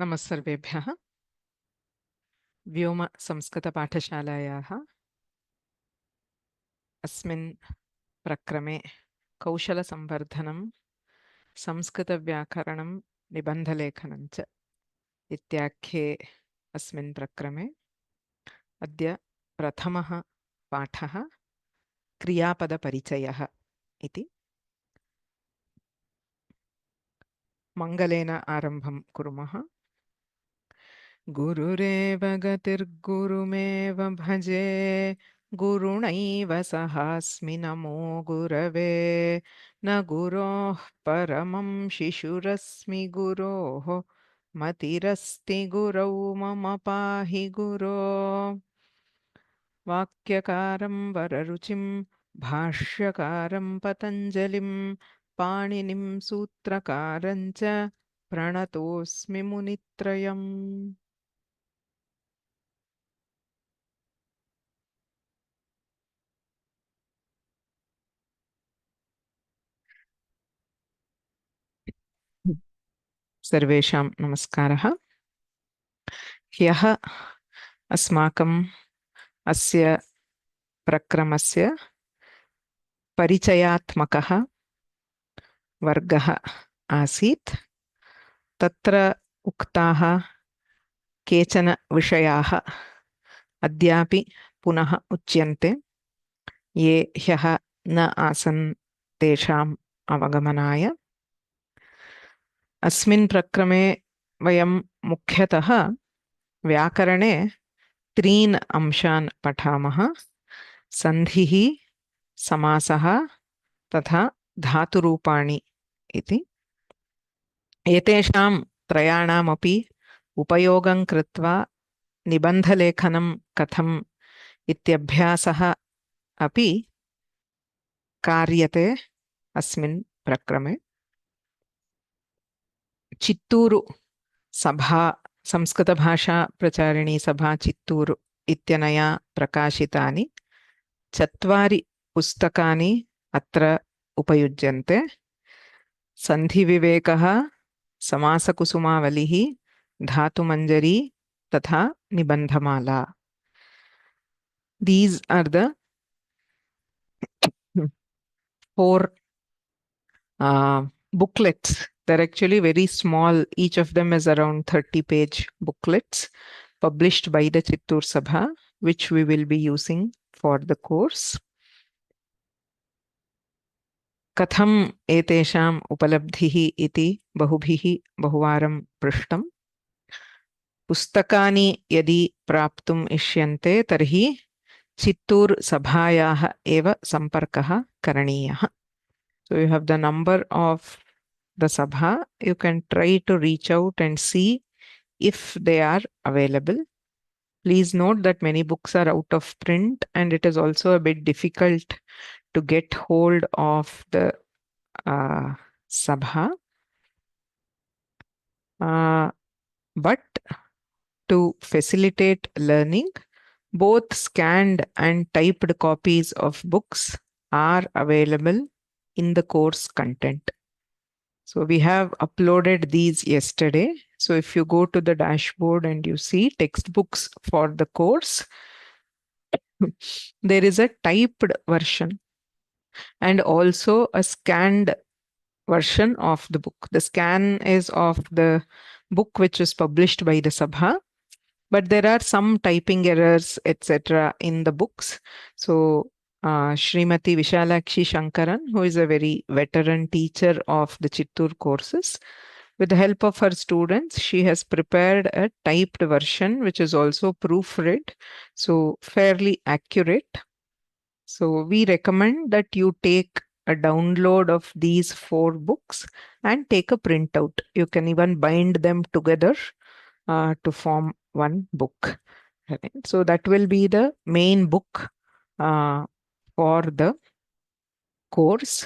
नमस्सर्वेभ्यः। व्योम-संस्कृत-पाठशालायाः अस्मिन् प्रक्रमे कौशलसंवर्धनं, संस्कृतव्याकरणं, निबन्धलेखनं च इत्याख्ये अस्मिन् प्रक्रमे अद्य प्रथमः पाठः क्रियापदपरिचयः इति। मङ्गलेन आरम्भं कुर्मः। गुरुरेव गतिर्गुरुमेव भजे, गुरुणैव सहास्मि नमो गुरवे, न गुरोः परमं शिशुरस्मि गुरोः, मतिरस्ति गुरौ मम पाहि गुरो। वाक्यकारं वररुचिं भाष्यकारं पतञ्जलिं, पाणिनिं सूत्रकारं च प्रणतोऽस्मि मुनित्रयम्। सर्वेषां नमस्कारः। ह्यः अस्माकम् अस्य प्रक्रमस्य परिचयात्मकः वर्गः आसीत्। तत्र उक्ताः केचन विषयाः अद्यापि पुनः उच्यन्ते। ये ह्यः न आसन् तेषाम् अवगमनाय अस्मिन् प्रक्रमे वयं मुख्यतः व्याकरणे त्रीन् अंशान् पठामः: सन्धिः, समासः तथा धातुरूपाणि इति। एतेषां त्रयाणामपि उपयोगं कृत्वा निबन्धलेखनं कथम् इत्यभ्यासः अपि कार्यते अस्मिन् प्रक्रमे। चित्तूरु सभा, संस्कृतभाषा प्रचारिणी सभा चित्तूरु इत्यनया प्रकाशितानि 4 पुस्तकानि अत्र उपयुज्यन्ते: सन्धिविवेकः, समासकुसुमावलिः, धातुमञ्जरी तथा निबन्धमाला. These are the 4 booklets. They're actually very small. Each of them is around 30-page booklets published by the Chittoor Sabha, which we will be using for the course. कथम् एतेषाम् उपलब्धिः इति बहुभिः बहुवारं पृष्टम्। पुस्तकानि यदि प्राप्तुम् इष्यन्ते तर्हि चित्तूर् सभायाः एव सम्पर्कः करणीयः. So you have the number of the sabha. You can try to reach out and see if they are available. Please note that many books are out of print and it is also a bit difficult to get hold of the sabha. But to facilitate learning, both scanned and typed copies of books are available in the course content. So we have uploaded these yesterday. So if you go to the dashboard and you see textbooks for the course, there is a typed version and also a scanned version of the book. The scan is of the book which is published by the Sabha, but there are some typing errors, etc. in the books. So Srimati Vishalakshi Shankaran, who is a very veteran teacher of the Chittoor courses, with the help of her students, she has prepared a typed version which is also proofread, so fairly accurate. So we recommend that you take a download of these 4 books and take a printout. You can even bind them together to form one book. So that will be the main book for the course.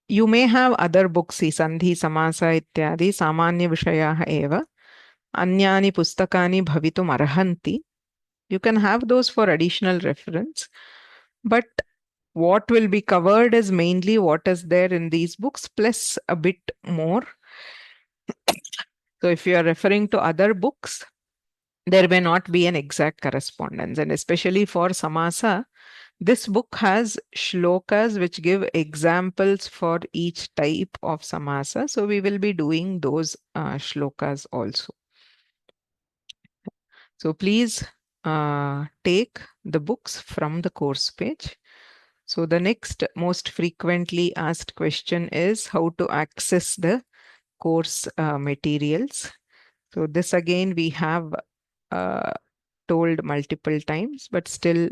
You may have other books, Sandhi, Samasa ityadi samanya vishayaः eva anyani pustakani bhavitum arhanti. You can have those for additional reference, but what will be covered is mainly what is there in these books plus a bit more. So if you are referring to other books, there may not be an exact correspondence. And especially for Samasa, this book has shlokas which give examples for each type of Samasa. So we will be doing those shlokas also. So please take the books from the course page. So the next most frequently asked question is how to access the course materials. So this again we have told multiple times, but still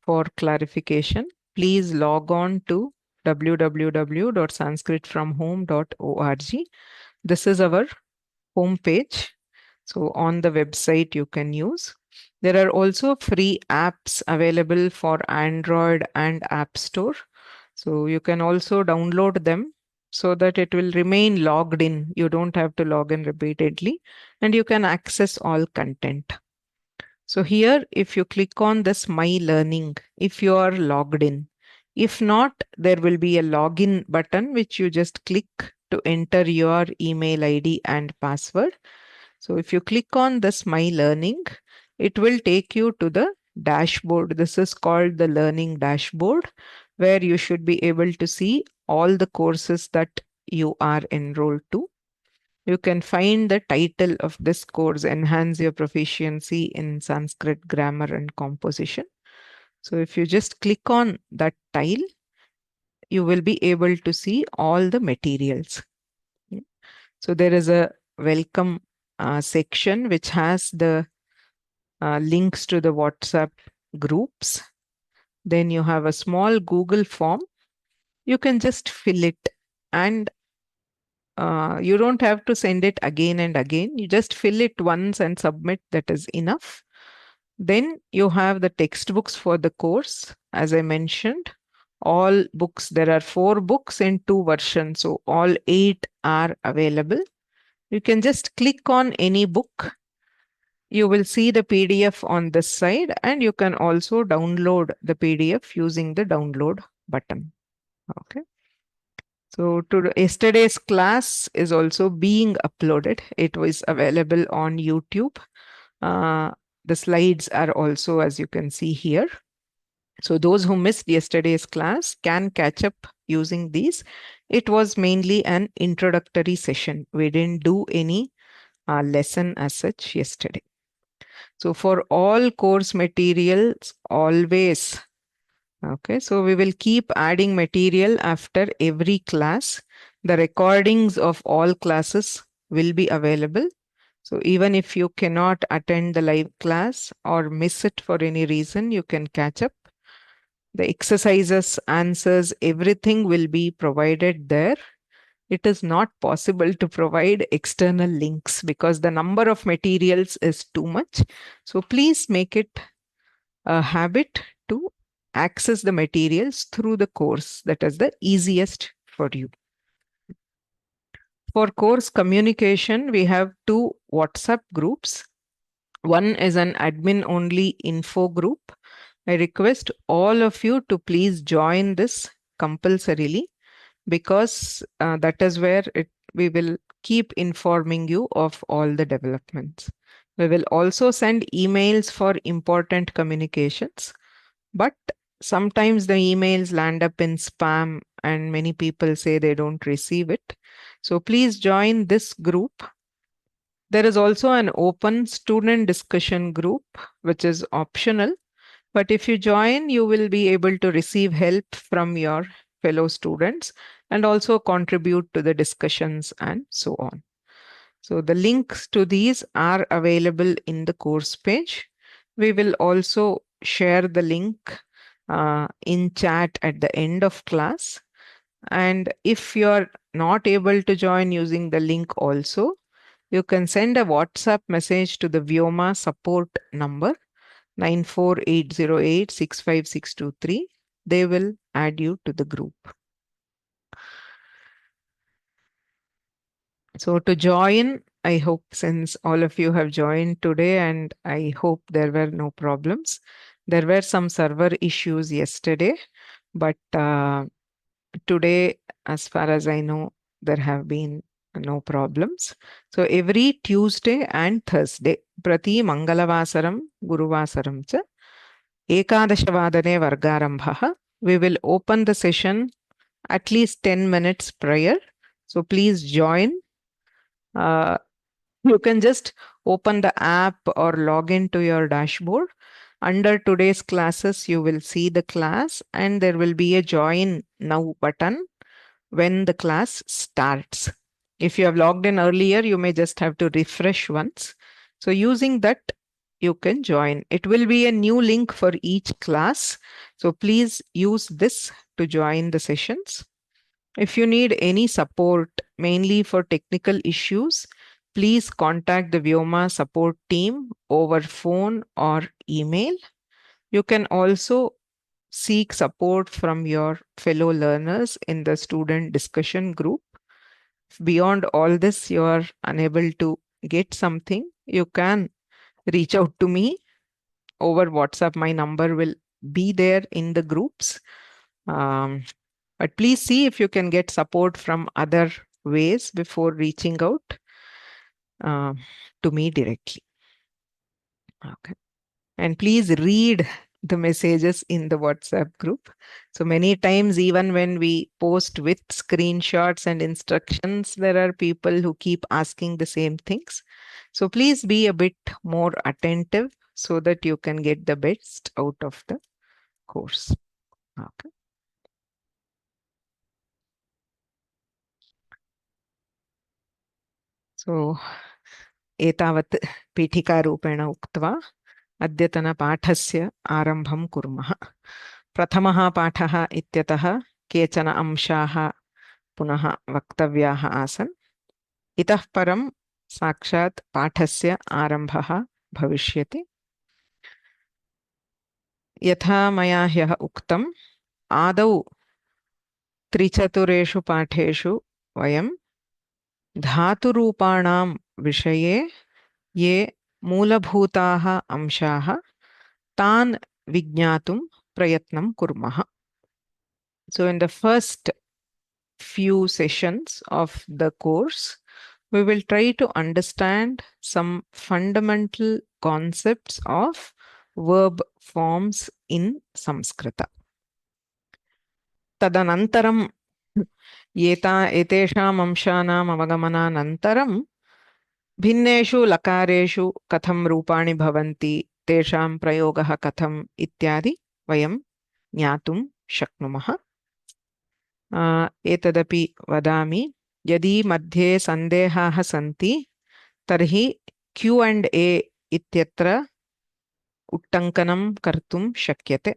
for clarification, please log on to www.sanskritfromhome.org. This is our home page. So on the website you can use. There are also free apps available for Android and App Store. So you can also download them so that it will remain logged in. You don't have to log in repeatedly and you can access all content. So here, if you click on this My Learning, if you are logged in, if not, there will be a login button which you just click to enter your email ID and password. So if you click on this My Learning, it will take you to the dashboard. This is called the Learning Dashboard, where you should be able to see all the courses that you are enrolled to. You can find the title of this course, Enhance Your Proficiency in Sanskrit Grammar and Composition. So if you just click on that tile, you will be able to see all the materials. So there is a welcome section which has the links to the WhatsApp groups. Then you have a small Google form. You can just fill it and you don't have to send it again and again. You just fill it once and submit. That is enough. Then you have the textbooks for the course. As I mentioned, all books, there are 4 books in 2 versions. So all 8 are available. You can just click on any book. You will see the PDF on this side and you can also download the PDF using the download button. Okay. So yesterday's class is also being uploaded. It was available on YouTube. The slides are also, as you can see here. So those who missed yesterday's class can catch up using these. It was mainly an introductory session. We didn't do any lesson as such yesterday. So for all course materials, always. Okay, so we will keep adding material after every class. The recordings of all classes will be available. So even if you cannot attend the live class or miss it for any reason, you can catch up. The exercises, answers, everything will be provided there. It is not possible to provide external links because the number of materials is too much. So please make it a habit to access the materials through the course. That is the easiest for you. For course communication, we have 2 WhatsApp groups. One is an admin only info group. I request all of you to please join this compulsorily because that is where we will keep informing you of all the developments. We will also send emails for important communications, but sometimes the emails land up in spam and many people say they don't receive it. So please join this group. There is also an open student discussion group, which is optional. But if you join, you will be able to receive help from your fellow students and also contribute to the discussions and so on. So the links to these are available in the course page. We will also share the link in chat at the end of class. And if you're not able to join using the link also, you can send a WhatsApp message to the Vyoma support number 94808 They will add you to the group. So to join, I hope since all of you have joined today and I hope there were no problems. There were some server issues yesterday, but today, as far as I know, there have been no problems. So every Tuesday and Thursday, Prati Mangalavasaram, Guruvasaram cha, Ekadashavadane Vargarambhaha. We will open the session at least 10 minutes prior. So please join. You can just open the app or log into your dashboard. Under today's classes, you will see the class and there will be a join now button when the class starts. If you have logged in earlier, you may just have to refresh once. So using that, you can join. It will be a new link for each class. So please use this to join the sessions. If you need any support, mainly for technical issues, please contact the Vyoma support team over phone or email. You can also seek support from your fellow learners in the student discussion group. If beyond all this, you are unable to get something, you can reach out to me over WhatsApp. My number will be there in the groups. But please see if you can get support from other ways before reaching out to me directly. Okay. And please read the messages in the WhatsApp group. So many times, even when we post with screenshots and instructions, there are people who keep asking the same things. So please be a bit more attentive so that you can get the best out of the course. Okay. So, एतावत् पीठिकारूपेण उक्त्वा अद्यतनपाठस्य आरम्भं कुर्मः. प्रथमः पाठः इत्यतः केचन अंशाः पुनः वक्तव्याः आसन्. इतः परं साक्षात् पाठस्य आरम्भः भविष्यति. यथा मया ह्यः उक्तम्, आदौ त्रिचतुरेषु पाठेषु वयं धातुरूपाणां विषये ये मूलभूताः अंशाः तान् विज्ञातुं प्रयत्नं कुर्मः. So in the first few sessions of the course, we will try to understand some fundamental concepts of verb forms in Samskrita. Tadanantaram एतेषाम् अंशानाम् अवगमनानन्तरं भिन्नेषु लकारेषु कथं रूपाणि भवन्ति, तेषां प्रयोगः कथम् इत्यादि वयं ज्ञातुं शक्नुमः. एतदपि वदामि, यदि मध्ये सन्देहाः सन्ति तर्हि Q&A इत्यत्र उट्टङ्कनं कर्तुं शक्यते.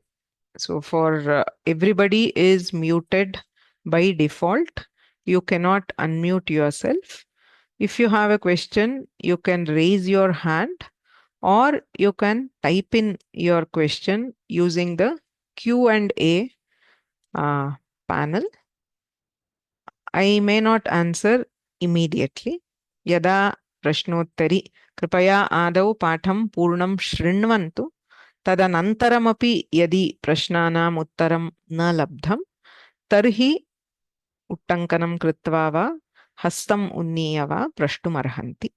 So for everybody is muted by default. You cannot unmute yourself. If you have a question, you can raise your hand or you can type in your question using the Q&A panel. I may not answer immediately. Yada prashnottari कृपया आदौ पाठं पूर्णं शृण्वन्तु. तदनन्तरमपि यदि प्रश्नानाम् उत्तरं न लब्धं तर्हि उट्टङ्कनं कृत्वा वा हस्तम् उन्नीय वा प्रष्टुमर्हन्ति.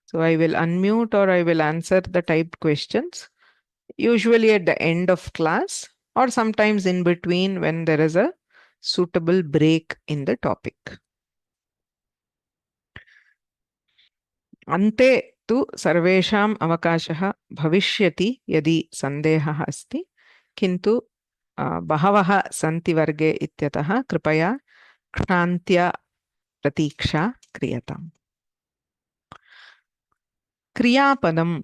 So I will unmute or I will answer the typed questions usually at the end of class or sometimes in between when there is a suitable break in the topic. अन्ते तु सर्वेषाम् अवकाशः भविष्यति यदि सन्देहः अस्ति, किन्तु बहवः सन्ति वर्गे इत्यतः कृपया क्षान्त्या प्रतीक्षा क्रियताम्. क्रियापदम्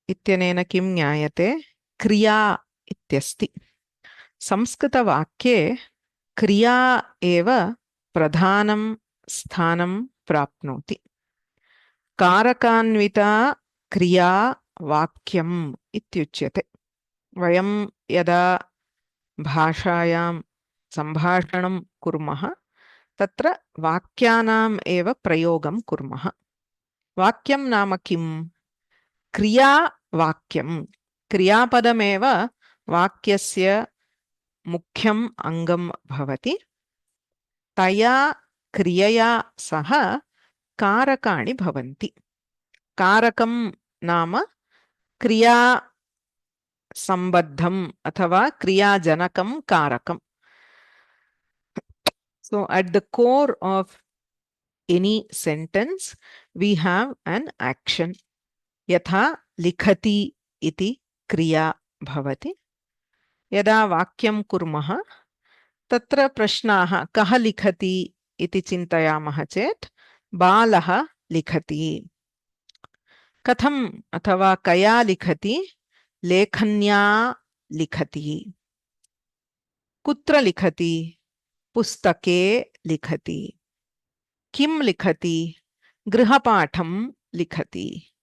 इत्यनेन किं ज्ञायते? क्रिया इत्यस्ति. संस्कृतवाक्ये क्रिया एव प्रधानं स्थानं प्राप्नोति. कारकान्विता क्रिया वाक्यम् इत्युच्यते. वयं यदा भाषायां सम्भाषणं कुर्मः तत्र वाक्यानाम् एव प्रयोगं कुर्मः. वाक्यं नाम किं? क्रिया वाक्यं. क्रियापदमेव वाक्यस्य मुख्यम् अङ्गं भवति. तया क्रियया सह कारकाणि भवन्ति. कारकं नाम क्रिया सम्बद्धम् अथवा क्रियाजनकं कारकम्. So at the core of any sentence we have an action. यथा लिखति इति क्रिया भवति. यदा वाक्यं कुर्मः तत्र प्रश्नाः कः लिखति इति चिन्तयामः चेत् बालः लिखति. कथम् अथवा कया लिखति? लेखन्या लिखति. कुत्र लिखति? पुस्तके लिखति. किं लिखति? गृहपाठं लिखति.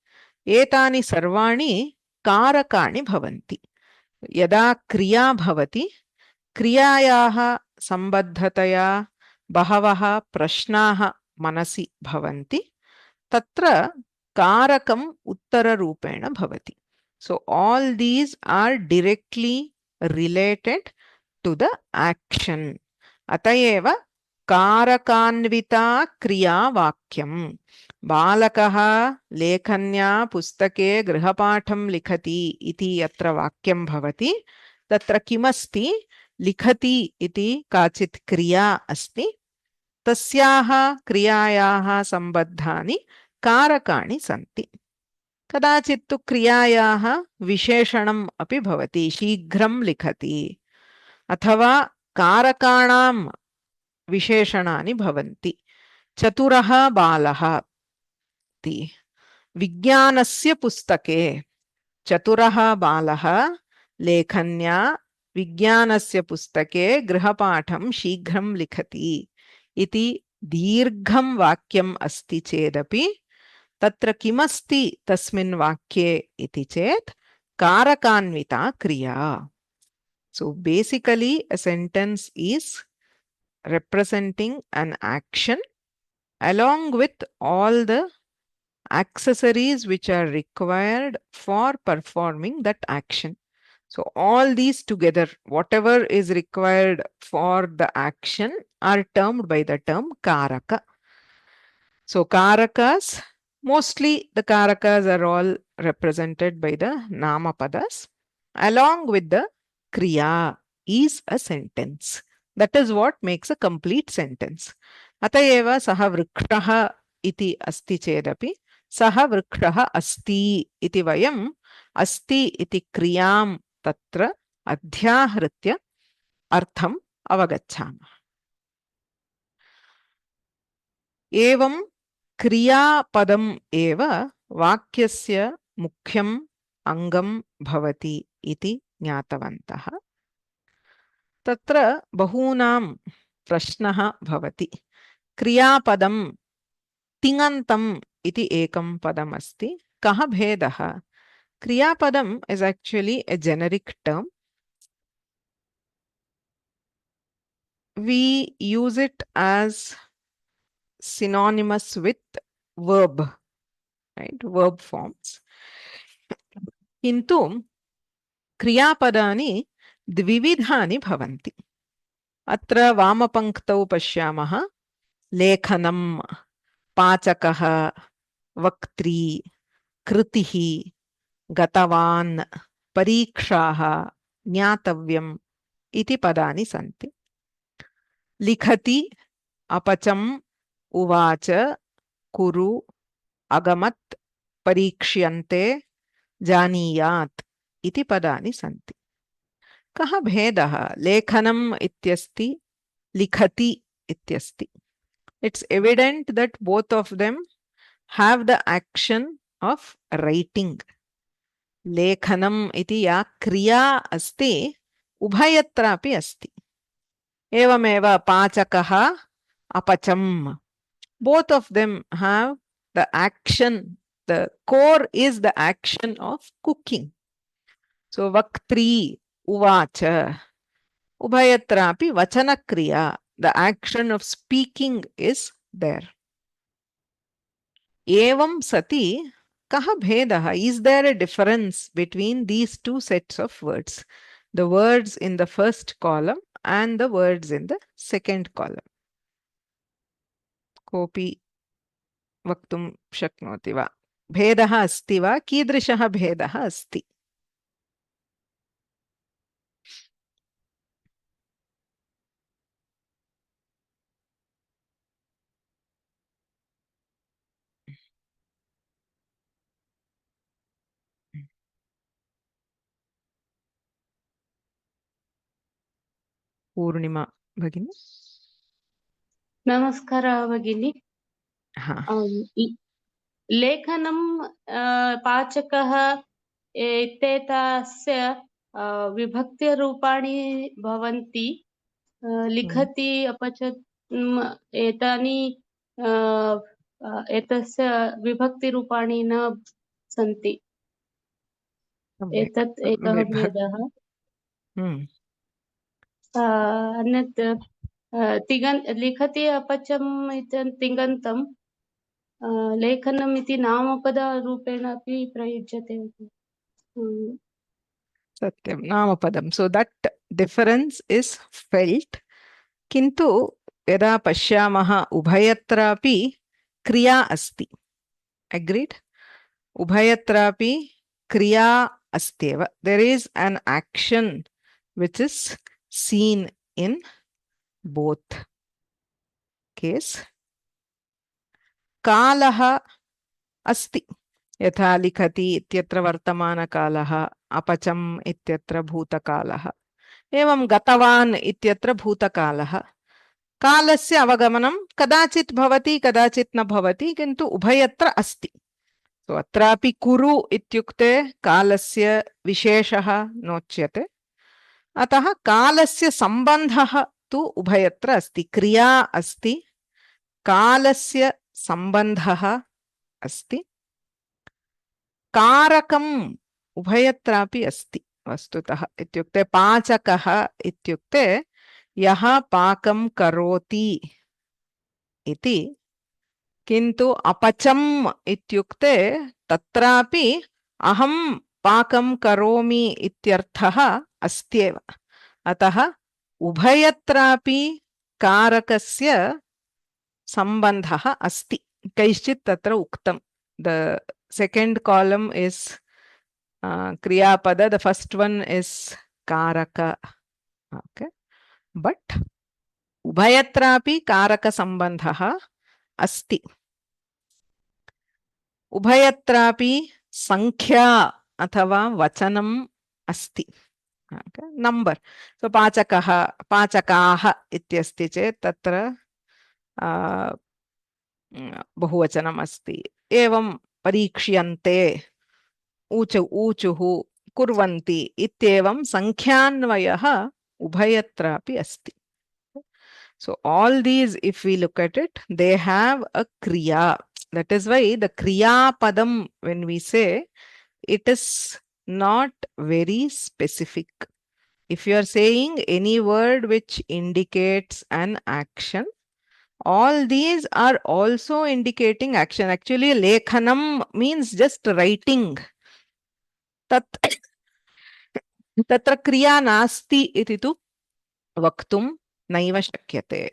एतानि सर्वाणि कारकाणि भवन्ति. यदा क्रिया भवति क्रियायाः सम्बद्धतया बहवः प्रश्नाः मनसि भवन्ति. तत्र कारकम् उत्तररूपेण भवति. So all these are directly related to the action. अतएव कारकान्विता क्रिया वाक्यम्. बालकः लेखन्या पुस्तके गृहपाठं लिखति इति यत्र वाक्यं भवति तत्र किमस्ति? लिखति इति काचित् क्रिया अस्ति. तस्याः क्रियायाः सम्बद्धानि कारकाणि सन्ति. कदाचित् तु क्रियायाः विशेषणम् अपि भवति. शीघ्रं लिखति अथवा कारकाणां विशेषणानि भवन्ति. चतुरः बालः इति. विज्ञानस्य पुस्तके चतुरः बालः लेखन्या विज्ञानस्य पुस्तके गृहपाठं शीघ्रं लिखति इति दीर्घं वाक्यम् अस्ति चेदपि तत्र किमस्ति तस्मिन् वाक्ये इति चेत् कारकान्विता क्रिया. So basically a sentence is representing an action along with all the accessories which are required for performing that action. So all these together, whatever is required for the action, are termed by the term karaka. So karakas, mostly the karakas are all represented by the namapadas. Along with the kriya is a sentence. That is what makes a complete sentence. अतएव सः वृक्षः इति अस्ति चेदपि सः वृक्षः अस्ति इति वयम् अस्ति इति क्रियां तत्र अध्याहृत्य अर्थम् अवगच्छामः. एवं क्रियापदम् एव वाक्यस्य मुख्यम् अङ्गं भवति इति ज्ञातवन्तः. तत्र बहूनां प्रश्नः भवति. क्रियापदं तिङन्तम् इति एकं पदम् अस्ति. कः भेदः? क्रियापदम् is actually a generic term. We use it as synonymous with verb, right? Verb forms. किन्तु क्रियापदानि द्विविधानि भवन्ति. अत्र वामपङ्क्तौ पश्यामः. लेखनं, पाचकः, वक्त्री, कृतिः, गतवान्, परीक्षाः, ज्ञातव्यम् इति पदानि सन्ति. लिखति, अपचम्, उवाच, कुरु, अगमत्, परीक्ष्यन्ते, जानीयात् इति पदानि सन्ति. कः भेदः? लेखनम् इत्यस्ति, लिखति इत्यस्ति. It's evident that both of them have the action of writing. लेखनम् इति या क्रिया अस्ति उभयत्रापि अस्ति. एवमेव पाचकः, अपचम्. Both of them have the action. The core is the action of cooking. So vaktri, uvacha. Ubhayatrapi vachana kriya. The action of speaking is there. Evam sati kaha bhedaha. Is there a difference between these two sets of words? The words in the first column and the words in the second column. Kopi वक्तुं शक्नोति वा? भेदः अस्ति वा? कीदृशः भेदः अस्ति? पूर्णिमा भगिनी. नमस्कारः भगिनी. हा. लेखनं पाचकः इत्येतस्य विभक्तिरूपाणि भवन्ति. लिखति अपचत् एतानि एतस्य विभक्तिरूपाणि न सन्ति. एतत् एकः भेदः. अन्यत् लिखति अपचम् इति तिङन्तं लेखनम् इति नामपदरूपेण अपि प्रयुज्यते. सत्यं, नामपदं. So that difference is felt. किन्तु यदा पश्यामः उभयत्रापि क्रिया अस्ति. अग्रीड? उभयत्रापि क्रिया अस्त्येव. There is an action which is seen in both case. कालः अस्ति. यथा लिखति इत्यत्र वर्तमानकालः, अपचम् इत्यत्र भूतकालः, एवं गतवान् इत्यत्र भूतकालः. कालस्य अवगमनं कदाचित् भवति, कदाचित् न भवति, किन्तु उभयत्र अस्ति. सो अत्रापि कुरु इत्युक्ते कालस्य विशेषः नोच्यते. अतः कालस्य सम्बन्धः तु उभयत्र अस्ति. क्रिया अस्ति, कालस्य सम्बन्धः अस्ति. कारकम् उभयत्रापि अस्ति वस्तुतः. इत्युक्ते पाचकः इत्युक्ते यः पाकं करोति इति. किन्तु अपचम् इत्युक्ते तत्रापि अहं पाकं करोमि इत्यर्थः अस्त्येव. अतः उभयत्रापि कारकस्य सम्बन्धः अस्ति. कैश्चित् तत्र उक्तं. The second column is kriyapada, the first one is karaka. Okay, but ubhayatrapi karaka sambandhaha asti. Ubhayatrapi sankhya athava vachanam asti. Okay, number. So pachakaha, pachakaha ityasti chet tatra बहुवचनम् अस्ति. एवं परीक्ष्यन्ते, ऊचुः, कुर्वन्ति इत्येवं संख्यान्वयः उभयत्रापि अस्ति. So all these, if we look at it, they have a kriya. That is why the kriya padam, when we say, it is not very specific. If you are saying any word which indicates an action, all these are also indicating action. Actually, lekhanam means just writing. Tatra kriya nasti iti tu vaktum naiva shakyate.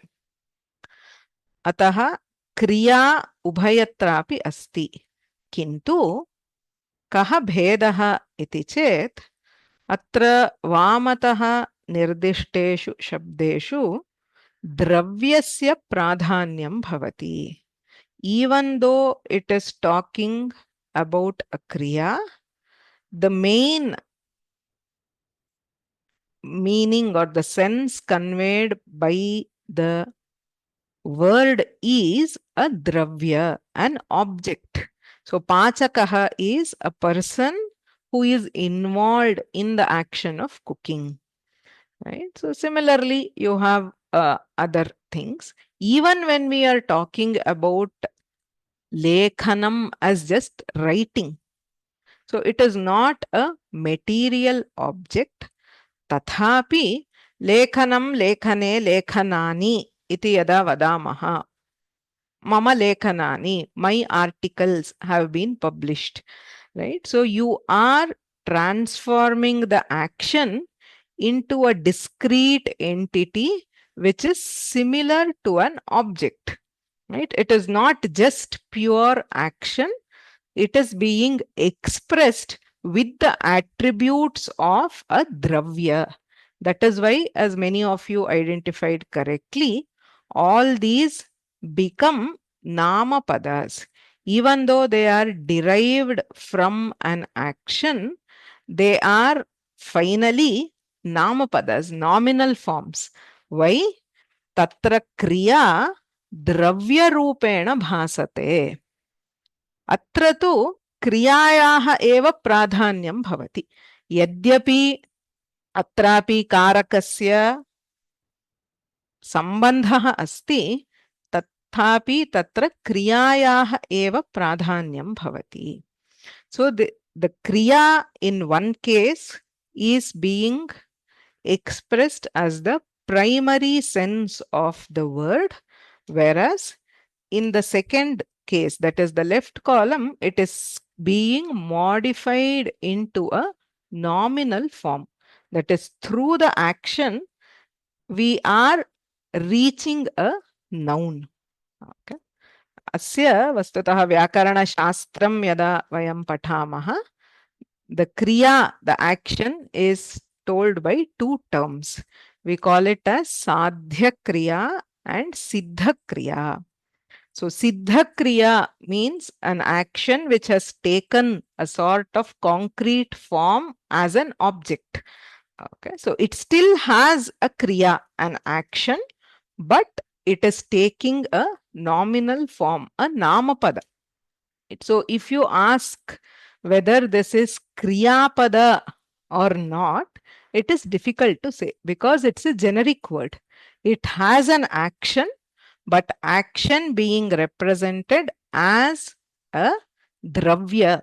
Ataha kriya ubhayatrapi asti. Kintu kaha bhedaha iti chet atra vamataha nirdishteshu shabdeshu द्रव्यस्य प्राधान्यं भवति. Even though it is talking about a kriya, the main meaning or the sense conveyed by the word is a dravya, an object. So pachakaha is a person who is involved in the action of cooking. Right? So similarly, you have other things. Even when we are talking about lekhanam as just writing, so it is not a material object. Tathapi lekhanam, lekhane, lekhanani iti yada vadamaha. Mama lekhanani, my articles have been published. Right? So you are transforming the action into a discrete entity which is similar to an object. right? It is not just pure action, it is being expressed with the attributes of a dravya. That is why, as many of you identified correctly, all these become namapadas. Even though they are derived from an action, they are finally namapadas, nominal forms. Why? Tatra kriya dravya rupena bhasate. अत्र तु क्रियायाः एव प्राधान्यं भवति. यद्यपि अत्रापि कारकस्य सम्बन्धः अस्ति, तथापि तत्र क्रियायाः एव प्राधान्यं भवति. So the kriya in one case is being expressed as the primary sense of the word, whereas in the second case, that is the left column, it is being modified into a nominal form. That is, through the action, we are reaching a noun. Okay. अस्य वस्तुतः व्याकरणशास्त्रं यदा वयं पठामः, the kriya, the action is told by two terms. We call it as sadhya kriya and siddha kriya. So siddha kriya means an action which has taken a sort of concrete form as an object. Okay, so it still has a kriya, an action, but it is taking a nominal form, a namapada. So if you ask whether this is kriyapada or not, it is difficult to say because it's a generic word. It has an action, but action being represented as a dravya.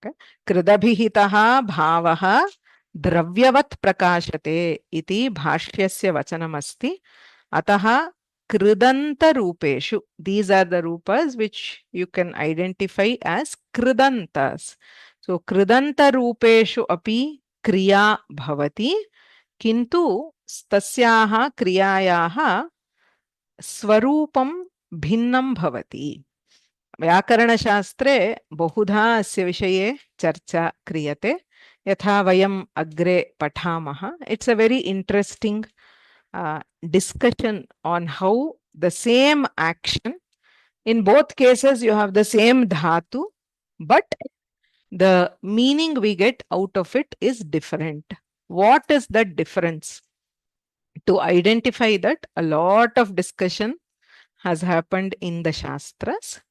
Okay. Kridabhihitaha bhavaha dravyavat prakashate iti bhashyasya vachanamasti. Ataha kridantarupeshu. These are the rupas which you can identify as kridantas. So kridantarupeshu api kriya bhavati, kintu tasyaha kriyayaha स्वरूपं भिन्नं भवति. व्याकरणशास्त्रे बहुधा अस्य विषये चर्चा क्रियते. यथा वयम् अग्रे पठामः. It's a very interesting discussion on how the same action, in both cases you have the same dhatu, but the meaning we get out of it is different. What is the difference? To identify that, a lot of discussion has happened in the Shastras,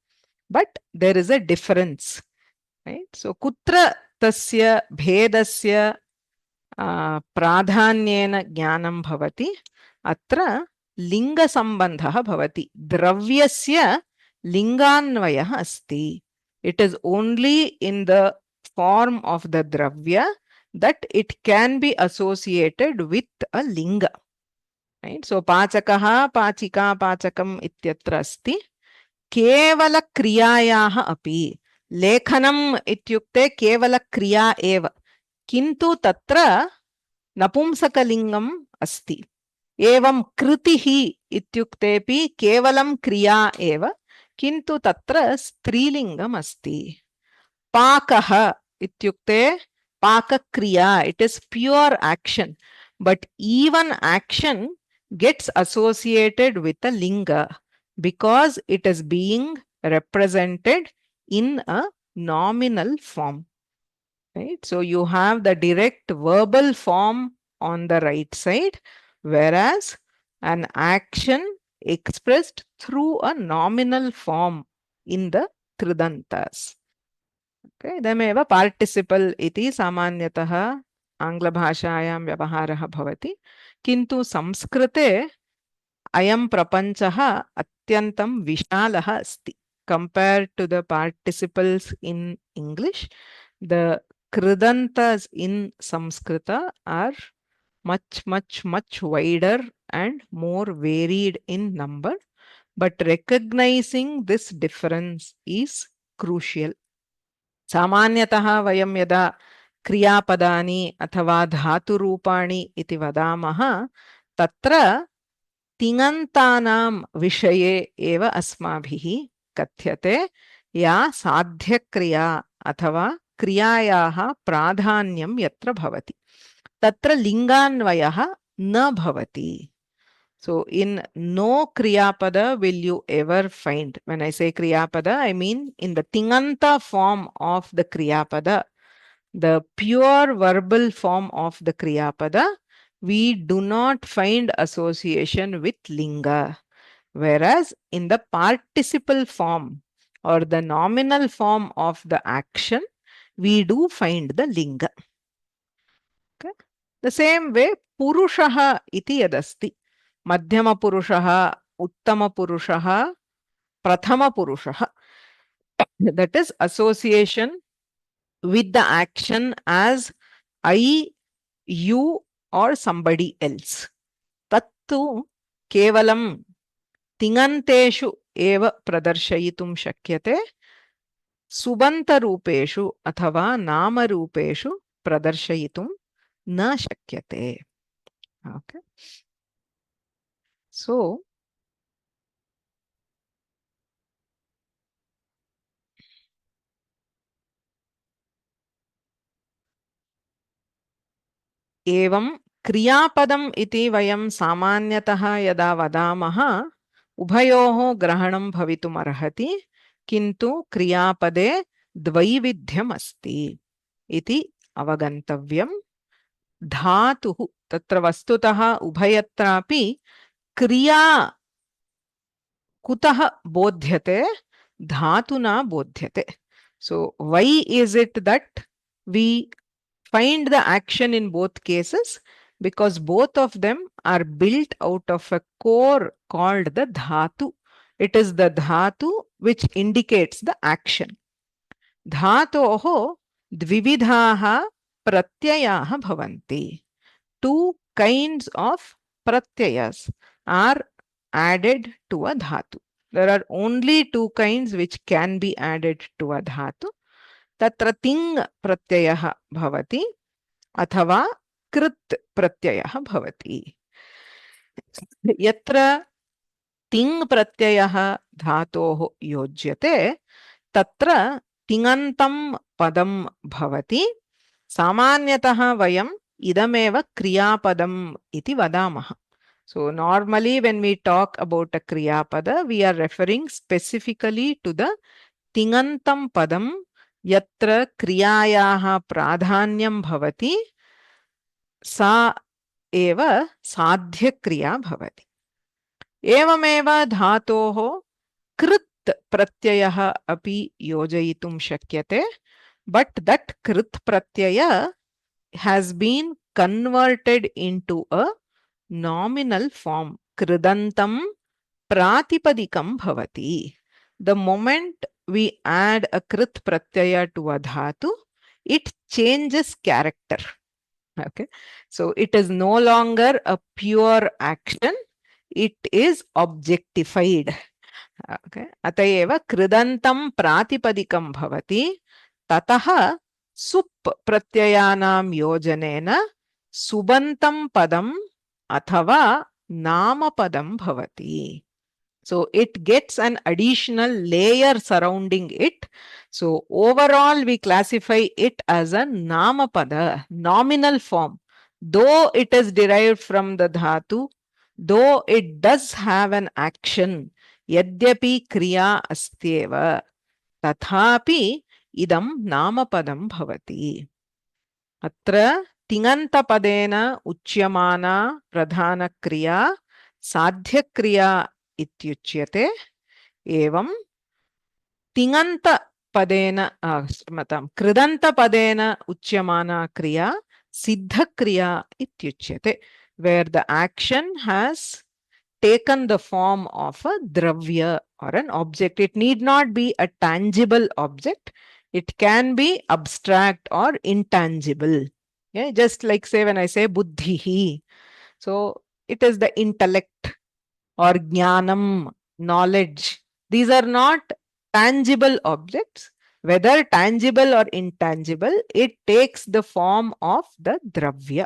but there is a difference, right? So, kutra tasya bhedasya pradhanyena jnanam bhavati, atra linga sambandha bhavati, dravyasya linganvayah asti. It is only in the form of the dravya that it can be associated with a linga. Right? So, pachakaha, pachika, pachakam ityatra asti. Kevala kriyayaha api. Lekhanam ityukte kevala kriya eva. Kintu tatra napumsakalingam asti. Evam kritihi ityuktepi kevalam kriya eva. Kintu tatra strilingam asti. Pakaha ityukte pakakriya. It is pure action. But even action gets associated with a linga because it is being represented in a nominal form. Right? So you have the direct verbal form on the right side, whereas an action expressed through a nominal form in the kridantas. Okay, idameva participle iti samanyatah आङ्ग्लभाषायां व्यवहारः भवति, किन्तु संस्कृते अयं प्रपञ्चः अत्यन्तं विशालः अस्ति. Compared to the participles in English, the kridantas in Samskrita are much wider and more varied in number, but recognizing this difference is crucial. सामान्यतः वयं यदा क्रियापदानि अथवा धातुरूपाणि इति वदामः, तत्र तिङन्तानां विषये एव अस्माभिः कथ्यते या साध्यक्रिया अथवा क्रियायाः प्राधान्यं यत्र भवति तत्र लिङ्गान्वयः न भवति. So in no kriyapada will you ever find. When I say kriyapada, I mean in the tinanta form of the kriyapada, the pure verbal form of the kriyapada, we do not find association with linga. Whereas in the participle form or the nominal form of the action, we do find the linga. Okay? The same way, purushaha iti yadasti. Madhyama purushaha, uttama purushaha, prathama purushaha. That is association with the action as I, you, or somebody else. Tattu kevalam tinanteshu eva pradarshayittum shakyate सुबन्तरूपेषु अथवा नामरूपेषु प्रदर्शयितुं न शक्यते. Okay. So एवं क्रियापदम् इति वयं सामान्यतः यदा वदामः उभयोः ग्रहणं भवितुम् अर्हति, किन्तु क्रियापदे द्वैविध्यम् अस्ति इति अवगन्तव्यम्. धातुः तत्र वस्तुतः उभयत्रापि क्रिया कुतः बोध्यते, धातुना बोध्यते. So why is it that we find the action in both cases? Because both of them are built out of a core called the dhatu. It is the dhatu which indicates the action. Dhatoho dvividhaha pratyayaha bhavanti. Two kinds of pratyayas are added to a dhatu. There are only two kinds which can be added to a dhatu. Tatra ting pratyayah bhavati अथवा कृत् प्रत्ययः भवति. यत्र तिङ् प्रत्ययः धातोः योज्यते तत्र तिङन्तं पदं भवति. सामान्यतः वयम् इदमेव क्रियापदम् इति वदामः. So normally when we talk about a kriyapada, we are referring specifically to the tinantam padam yatra kriyayaha pradhanyam bhavati सा एव साध्यक्रिया भवति. एवमेव धातोः कृत् प्रत्ययः अपि योजयितुं शक्यते. But that कृत् प्रत्यय has been converted into a nominal form. kridantam pratipadikam bhavati. The moment we add a krit pratyaya to a dhatu, it changes character. Okay, so it is no longer a pure action, it is objectified. Okay, atayeva kridantam pratipadikam bhavati tataha sup pratyayanam yojanena subantam padam athava nama padam bhavati. So it gets an additional layer surrounding it. So overall we classify it as a namapada, nominal form. Though it is derived from the dhatu, though it does have an action, yadyapi kriya astyeva, tathapi idam namapadam bhavati. Atra tinantapadena uchyamana pradhana kriya साध्यक्रिया इत्युच्यते. एवं तिङन्तपदेन कृदन्तपदेन उच्यमाना क्रिया सिद्धक्रिया इत्युच्यते, where the action has taken the form of a dravya or an object. It need not be a tangible object. It can be abstract or intangible. Yeah, just like say when I say buddhihi, so it is the intellect or jnanam, knowledge. These are not tangible objects. Whether tangible or intangible, it takes the form of the dravya.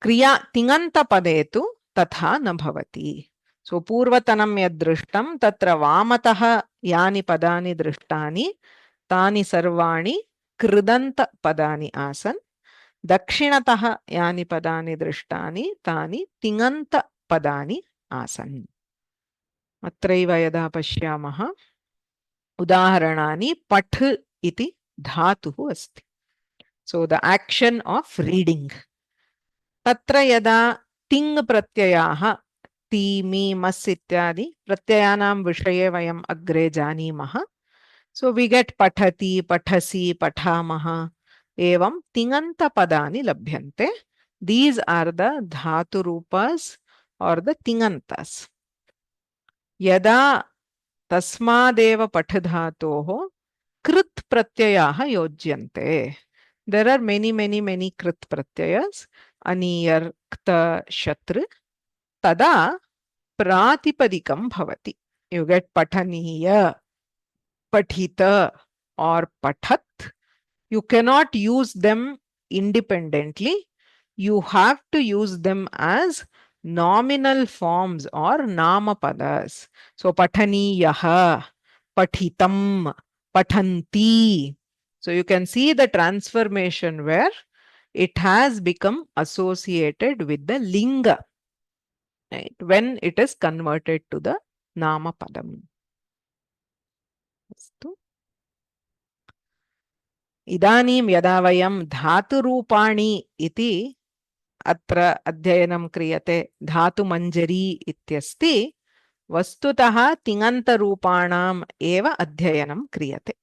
Kriya tinanta padetu तथा न भवति. सो पूर्वतनं यद् दृष्टं तत्र वामतः यानि पदानि दृष्टानि तानि सर्वाणि कृदन्तपदानि आसन्. दक्षिणतः यानि पदानि दृष्टानि तानि तिङन्तपदानि आसन्. अत्रैव यदा पश्यामः उदाहरणानि पठ इति धातुः अस्ति. So the action of reading. तत्र यदा तिङ् प्रत्ययाः ति मि मस् इत्यादि प्रत्ययानां विषये वयम् अग्रे जानीमः. सो वी गेट पठति पठसि पठामः एवं तिङन्तपदानि लभ्यन्ते. दीस् आर् द धातुरूपास् और द तिङन्तास्. यदा तस्मादेव पठ धातोः कृत् प्रत्ययाः योज्यन्ते. There are many कृत् प्रत्ययस्. अनीयर् क्त शत्रु. तदा प्रातिपदिकं भवति. You get पठनीय, पठित or पठत्. You cannot use them independently. You have to use them as nominal forms or namapadas. So pathaniyah, pathitam, pathanti. So you can see the transformation where it has become associated with the linga, right, when it is converted to the namapadam. इदानीं यदा वयं धातुरूपाणि इति अत्र अध्ययनं क्रियते, धातुमञ्जरी इत्यस्ति, वस्तुतः तिङन्तरूपाणाम् एव अध्ययनं क्रियते.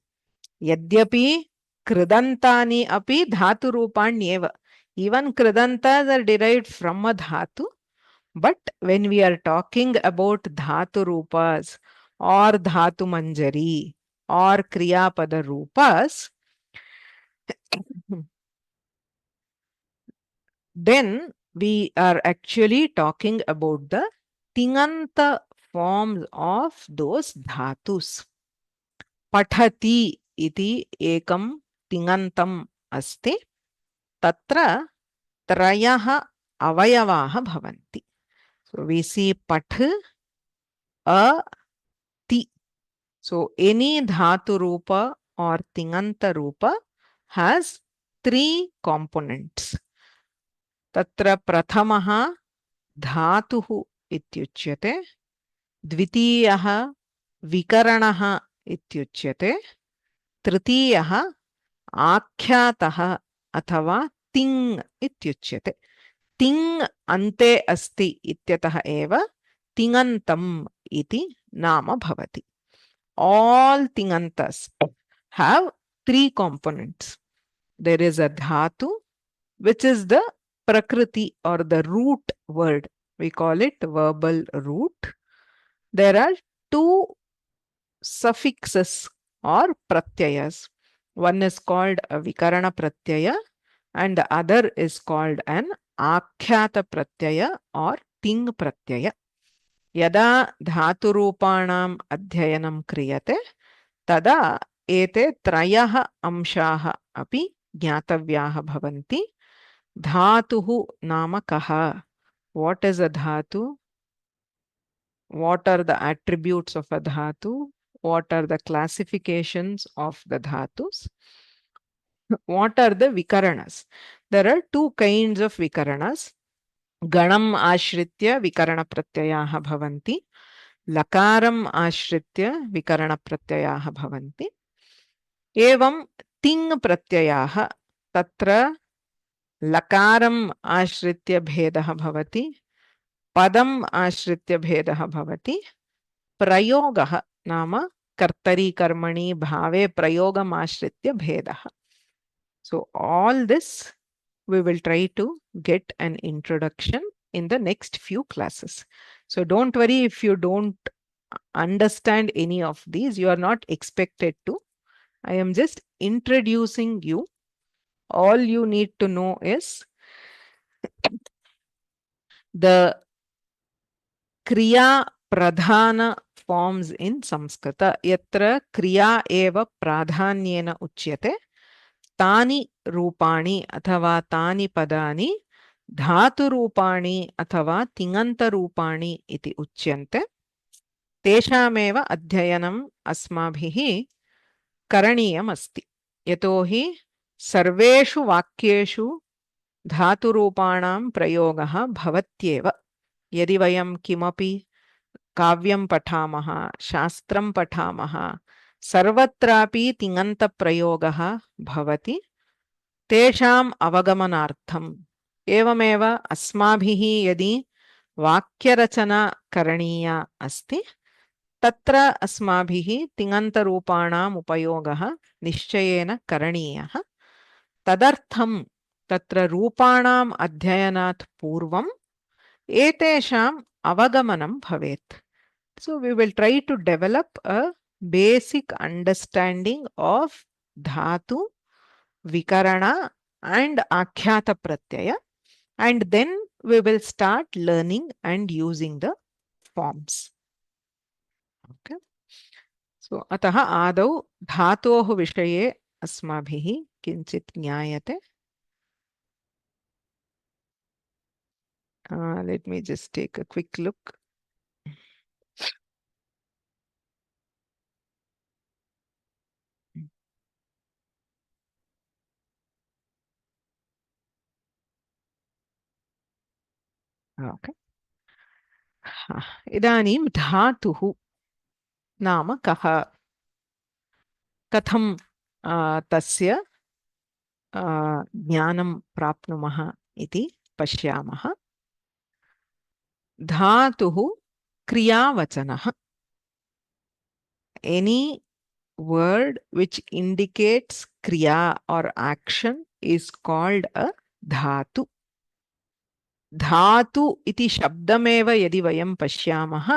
यद्यपि कृदन्तानि अपि धातुरूपाण्येव. Even kridantas are derived from a dhatu, but when we are talking about dhaturupas or dhatu manjari or kriyapada rupas, then we are actually talking about the tinanta forms of those dhatus. Pathati iti ekam tinantam asti. Tatra trayah avayavaha bhavanti. So we see path, a, ti. So any dhatu rupa or tinanta rupa has three components. Tatra prathamah dhatuhu ityuchyate, dvitiyah vikaranah ityuchyate, तृतीयः आख्यातः अथवा तिङ् इत्युच्यते. तिङ् अन्ते अस्ति इत्यतः एव तिङन्तम् इति नाम भवति. All tinantas have three components. There is a dhatu, which is the prakriti or the root word. We call it verbal root. There are two suffixes or pratyayas. One is called a vikarana pratyaya and the other is called an akhyata pratyaya or ting pratyaya. Yada dhaturupanam adhyayanam kriyate tada ete trayah amshaha api jnatavyaha bhavanti. Dhatuhu nama kaha. What is a dhatu? What are the attributes of a dhatu? What are the classifications of the dhatus? What are the vikaranas? There are two kinds of vikaranas. Ganam ashritya vikarana pratyayaha bhavanti. Lakaram ashritya vikarana pratyayaha bhavanti. Evam ting pratyayaha tatra lakaram ashritya bhedah bhavati. Padam ashritya bhedah bhavati. Prayogah nama kartari karmani bhave prayogam ashritya bhedah. So all this we will try to get an introduction in the next few classes. So don't worry if you don't understand any of these. You are not expected to. I am just introducing you. All you need to know is the kriya pradhana forms in Samskrita. Yatra kriya eva pradhanyena uchyate. Tani rupani athava tani padani धातुरूपाणि अथवा तिङन्तरूपाणि इति उच्यन्ते। तेषामेव अध्ययनम् अस्माभिः करणीयमस्ति। यतोहि सर्वेषु वाक्येषु धातुरूपाणां प्रयोगः भवत्येव। यदि वयं किमपि काव्यं पठामः, शास्त्रं पठामः, सर्वत्रापि तिङन्तप्रयोगः भवति तेषाम् अवगमनार्थम्। एवमेव अस्माभिः यदि वाक्यरचना करणीया अस्ति तत्र अस्माभिः तिङन्तरूपाणाम् उपयोगः निश्चयेन करणीयः। तदर्थं तत्र रूपाणाम् अध्ययनात् पूर्वम् एतेषाम् अवगमनं भवेत्. So we will try to develop a basic understanding of dhatu, vikarana and akhyata pratyaya, and then we will start learning and using the forms. Okay. So अतः आदौ धातोः विषये अस्माभिः किञ्चित् ज्ञायते. Let me just take a quick look. Okay. इदानीं धातुः नाम कः, कथं तस्य ज्ञानं प्राप्नुमः इति पश्यामः. धातुः क्रियावचनः. Any word which indicates kriya or action is called a dhatu. धातु इति शब्दमेव यदि वयं पश्यामः,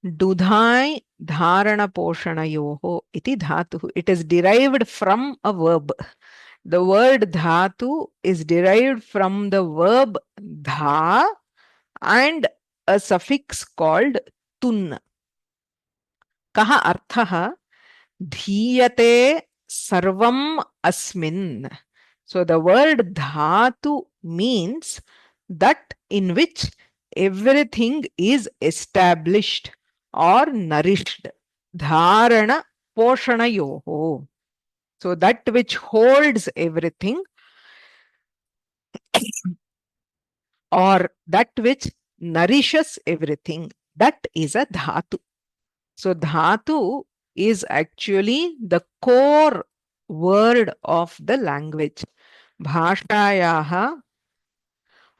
दुधाय धारणपोषणयोः इति धातुः. It is derived from a verb. The word dhatu is derived from the verb dha and a suffix called tun. कः अर्थः? धीयते सर्वम् अस्मिन्. So the word dhatu means that in which everything is established or nourished. Dharana poshanayoho. So that which holds everything or that which nourishes everything, that is a dhatu. So dhatu is actually the core word of the language. Bhashayaha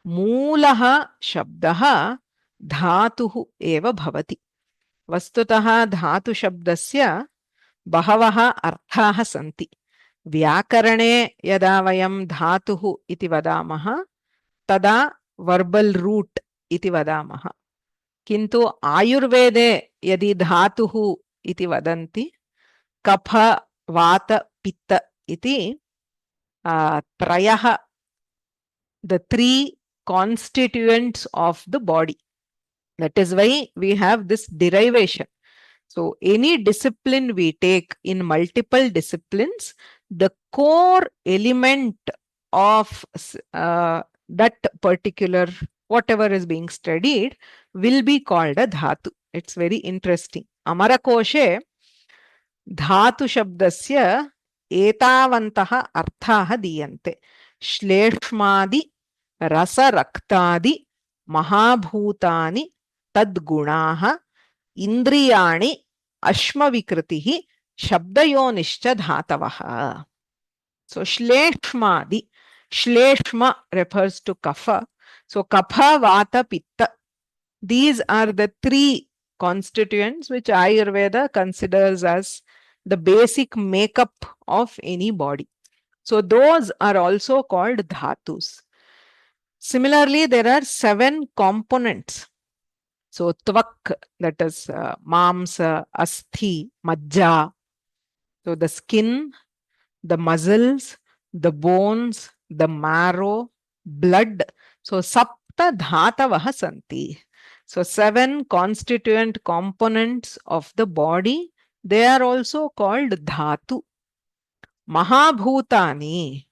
मूलः शब्दः धातुः एव भवति. वस्तुतः धातुशब्दस्य बहवः अर्थाः सन्ति. व्याकरणे यदा वयं धातुः इति वदामः तदा वर्बल रूट इति वदामः. किन्तु आयुर्वेदे यदि धातुः इति वदन्ति कफ वात पित्त इति त्रयः, the three constituents of the body. That is why we have this derivation. So any discipline we take in multiple disciplines, the core element of that particular whatever is being studied will be called a dhatu. It's very interesting. Amarakoshe dhatu shabdasya etavantah arthaah diyante. Shleshmadi रसरक्तादि महाभूतानि तद्गुणाः इंद्रियाणि अश्मविकृतिः शब्दयोनिश्च धातवः. So श्लेष्मादि, श्लेष्म refers to kapha. So kapha, vata, pitta. These are the three constituents which Ayurveda considers as the basic makeup of any body. So those are also called dhatus. Similarly, there are 7 components. So tvak, that is mamsa, asthi, majja. So the skin, the muscles, the bones, the marrow, blood. So sapta dhatavah santi. So 7 constituent components of the body, they are also called dhatu. Mahabhutani,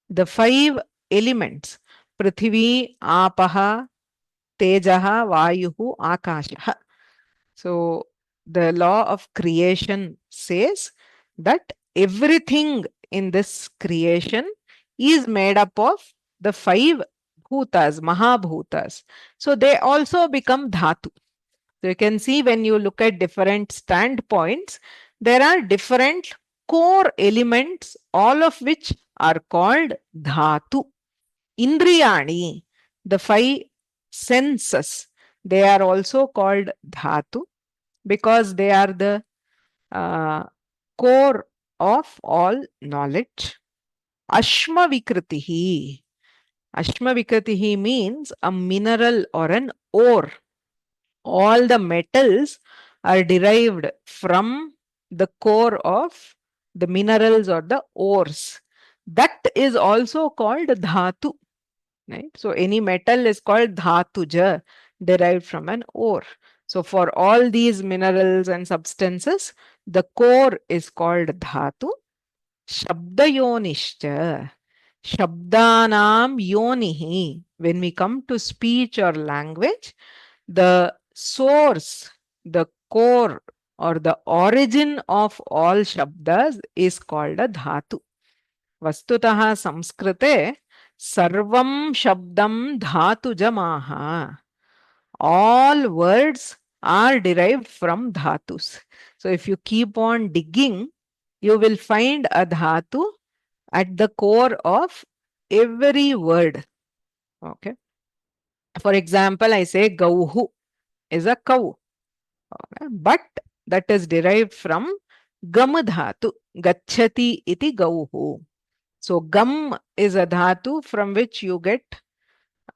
the 5 elements. Prithvi, Apaha, Tejaha, Vayuhu, Akashaha. So the law of creation says that everything in this creation is made up of the five bhutas, mahabhutas. So they also become dhatu. So you can see when you look at different standpoints, there are different core elements, all of which are called dhatu. Indriyani, the five senses, they are also called dhatu because they are the core of all knowledge. Ashma Vikritihi. Ashma Vikritihi means a mineral or an ore. All the metals are derived from the core of the minerals or the ores. That is also called dhatu. Right? So any metal is called dhatuja, derived from an ore. So for all these minerals and substances, the core is called dhatu. Shabdayonishcha. Shabdanam yonihi. When we come to speech or language, the source, the core or the origin of all shabdas is called a dhatu. Vastutaha Samskrite sarvam shabdam dhatujamaha. All words are derived from dhatus. So if you keep on digging, you will find a dhatu at the core of every word. Okay. For example, I say gauhu is a cow. Okay. But that is derived from gam dhatu. Gachati iti gauhu. So gam is a dhatu from which you get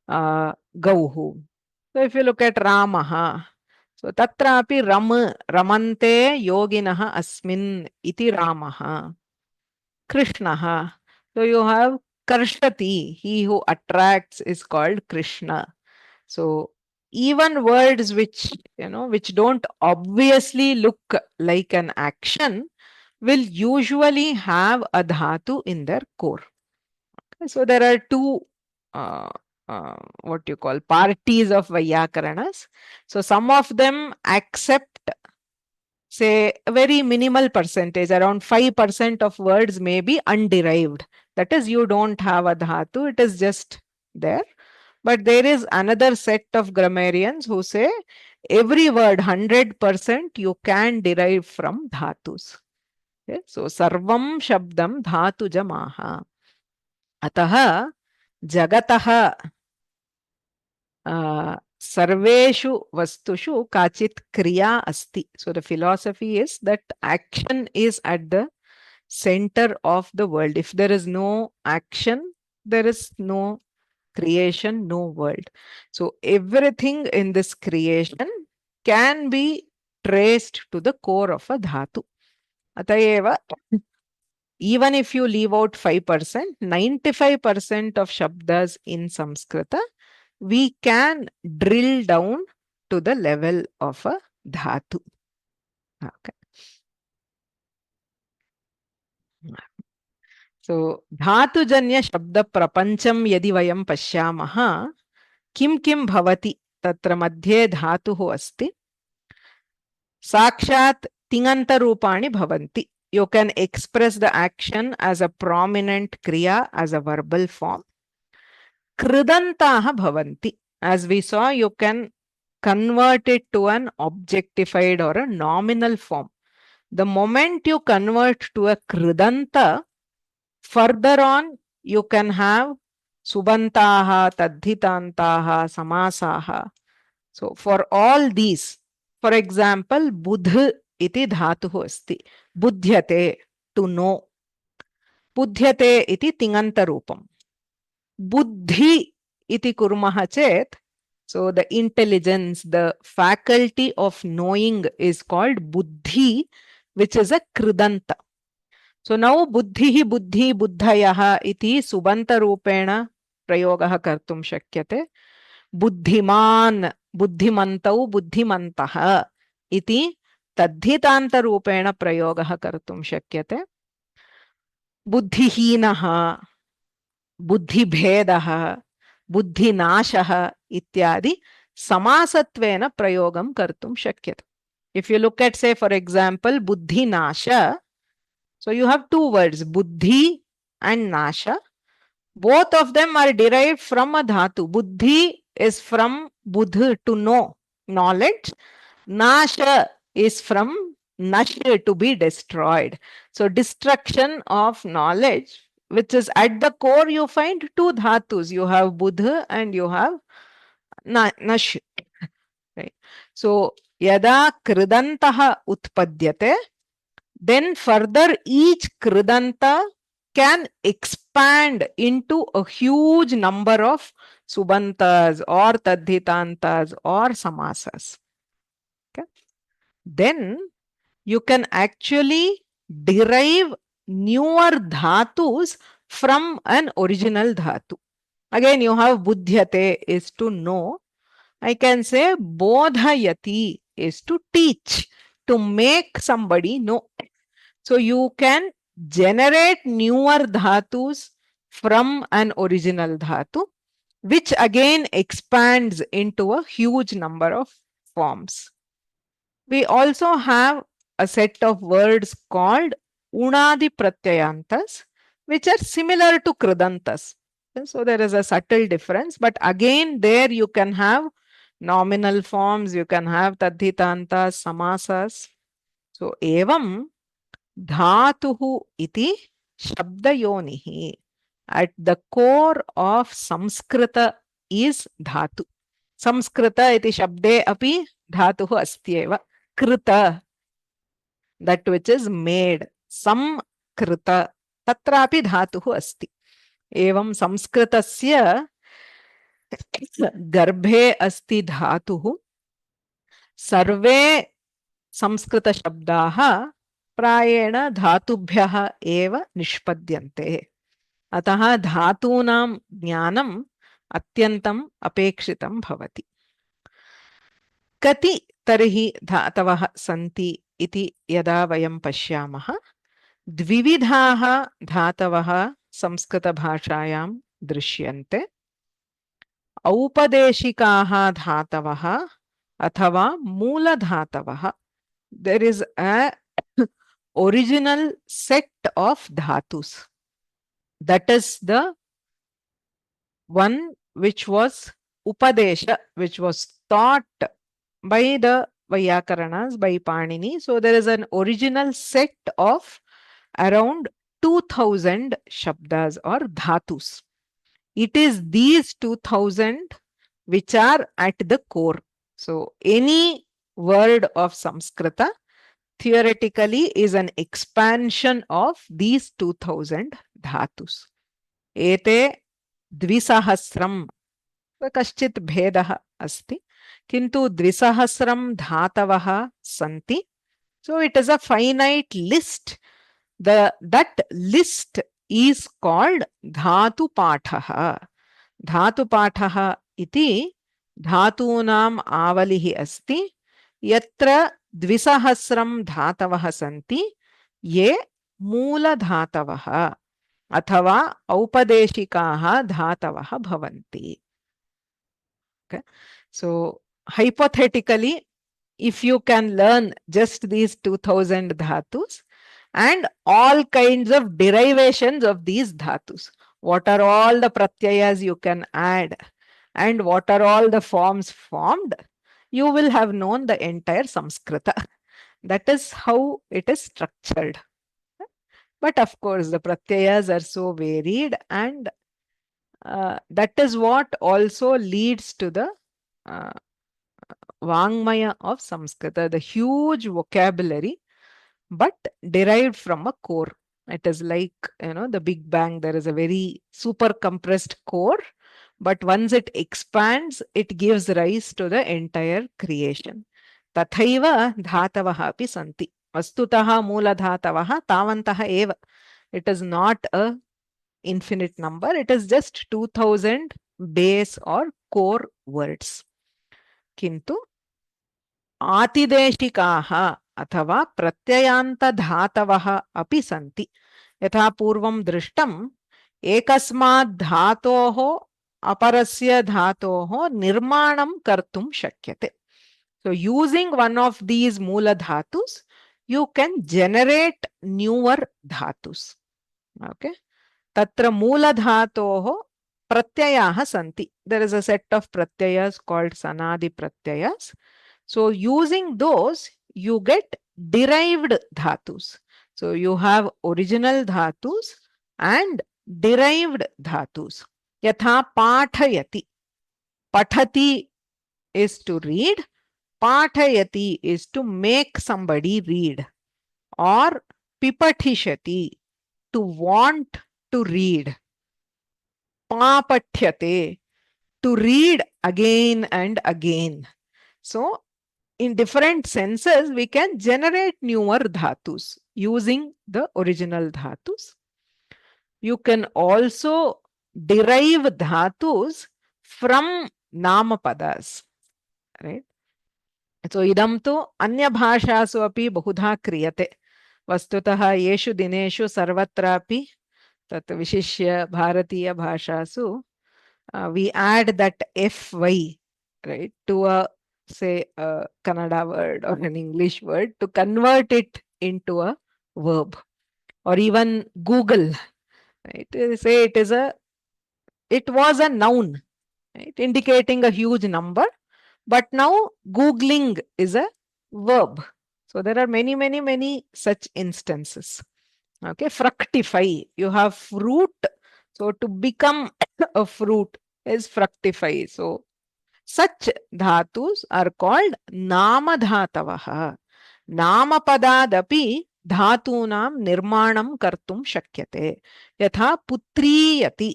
gauhu. So if you look at Ramaha, so tatrapi ramante yoginaha asmin iti Ramaha. Krishnaha. So you have Karshati, he who attracts is called Krishna. So even words which which don't obviously look like an action will usually have a dhatu in their core. Okay, so there are two what you call parties of Vyakaranas. So some of them accept, say, a very minimal percentage, around 5% of words may be underived. That is, you don't have a dhatu, it is just there. But there is another set of grammarians who say every word 100% you can derive from dhatus. Okay? So sarvam shabdam dhatu jamaha. Ataha jagataha sarveshu vastushu kachit kriya asti. So the philosophy is that action is at the center of the world. If there is no action, there is no creation, no world. So everything in this creation can be traced to the core of a dhatu. Atayeva, even if you leave out 5%, 95% of shabdas in Samskrita, we can drill down to the level of a dhatu. Okay. So, dhatujanya shabda prapancham yadi vayam pashyamaha, kim kim bhavati tatra madhye dhatuhu asti, sakshat tinanta rupani bhavanti. You can express the action as a prominent kriya, as a verbal form. Kridantaha bhavanti. As we saw, you can convert it to an objectified or a nominal form. The moment you convert to a kridanta, further on you can have subantaha, tadhitantaha, samasaha. So for all these, for example, budh iti dhatuhu asti. Budhyate, to know. Budhyate iti tinganta rupam. Buddhi iti kurmaha chet. So the intelligence, the faculty of knowing is called buddhi, which is a kridanta. So now buddhihi buddhi buddhayaha iti subanta rupena prayogah kartum shakyate. Buddhiman buddhimantau buddhimantaha iti tadhitanta rupena prayogah kartum shakyate. Buddhihinaha buddhibhedaha बुद्धिनाशः इत्यादि समासत्वेन प्रयोगं कर्तुं शक्यते. If you look at, say, for example, buddhinasha, so you have two words, buddhi and nasha. Both of them are derived from a dhatu. Buddhi is from buddh, to know, knowledge. Nasha is from nash, to be destroyed. So destruction of knowledge, which is at the core, you find two dhatus. You have buddha and you have nash. Right. So yada kridantaha utpadyate, then further each kridanta can expand into a huge number of subantas or tadhitantas or samasas. Okay. Then you can actually derive newer dhatus from an original dhatu. Again, you have buddhyate is to know. I can say bodhayati is to teach, to make somebody know. So you can generate newer dhatus from an original dhatu, which again expands into a huge number of forms. We also have a set of words called unadi pratyayantas, which are similar to kridantas. So there is a subtle difference, but again there you can have nominal forms, you can have tadhitantas, samasas. So evam dhatuhu iti shabdayonihi. At the core of Samskrita is dhatu. Samskrita iti shabde api dhatuhu astyeva. Krita, that which is made. Samkrita, tatrapi dhatuhu asti. Evam Samskritasya गर्भे अस्ति धातुः. सर्वे संस्कृत शब्दाः प्रायेण धातुभ्यः एव निष्पद्यन्ते. अतः धातूनां ज्ञानम् अत्यन्तम् अपेक्षितं भवति. कति तर्हि धातवः सन्ति इति यदा वयं पश्यामः, द्विविधाः धातवः संस्कृतभाषायां दृश्यन्ते. औपदेशिकाः धातवः अथवा मूलधातवः. There is a original set of dhatus. That is the one which was upadesha, which was taught by the Vyakaranas, by Panini. So there is an original set of around 2000 shabdas or dhatus. It is these 2000 which are at the core. So any word of Samskrita theoretically is an expansion of these 2000 dhatus. Ete dvisahasram kaschit bhedah asti, kintu dvisahasram dhatavaha santi. So it is a finite list. That list is called dhatupatha. Dhatupatha iti धातूनां आवलिः अस्ति यत्र द्विसहस्रं धातवः सन्ति ये मूलधातवः अथवा औपदेशिकाः धातवः भवन्ति. Okay. So hypothetically, if you can learn just these 2000 dhatus and all kinds of derivations of these dhatus, what are all the pratyayas you can add and what are all the forms formed, you will have known the entire Samskrita. That is how it is structured. But of course, the pratyayas are so varied, and that is what also leads to the Vangmaya of Samskrita, the huge vocabulary, but derived from a core. It is like, the Big Bang. There is a very super compressed core, but once it expands, it gives rise to the entire creation. Tathaiva dhatavaha api santi. Vastutaha moola dhatavaha tavantaha eva. It is not a infinite number. It is just 2000 base or core words. Kintu आतिदेशिकाः अथवा प्रत्ययान्तधातवः अपि सन्ति. यथा पूर्वं दृष्टम्, एकस्मात् धातोः aparasya dhatoho nirmanam kartum shakyate. So using one of these mula dhatus, you can generate newer dhatus. Okay. Tatra mula dhatoho pratyayaha santi. There is a set of pratyayas called sanadi pratyayas. So using those, you get derived dhatus. So you have original dhatus and derived dhatus. Yatha pathayati. Pathati is to read. Pathayati is to make somebody read. Or pipatishati, to want to read. Papathyate, to read again and again. So in different senses, we can generate newer dhatus using the original dhatus. You can also derive dhatus from namapadas, right? So idam tu anya bhashasu api bahudha kriyate. Vastutah yeshu dineshu sarvatrapi tat vishishya bharatiya bhashasu we add that fy, right, to a, say, a Kannada word or an English word to convert it into a verb. Or even Google, right? Say it was a noun, right, indicating a huge number, but now Googling is a verb. So there are many such instances. Okay, fructify, you have fruit. So to become a fruit is fructify. So such dhatus are called namadhatavaha. Namapadadapi dhatunam nirmanam kartum shakyate. Yatha putriyati,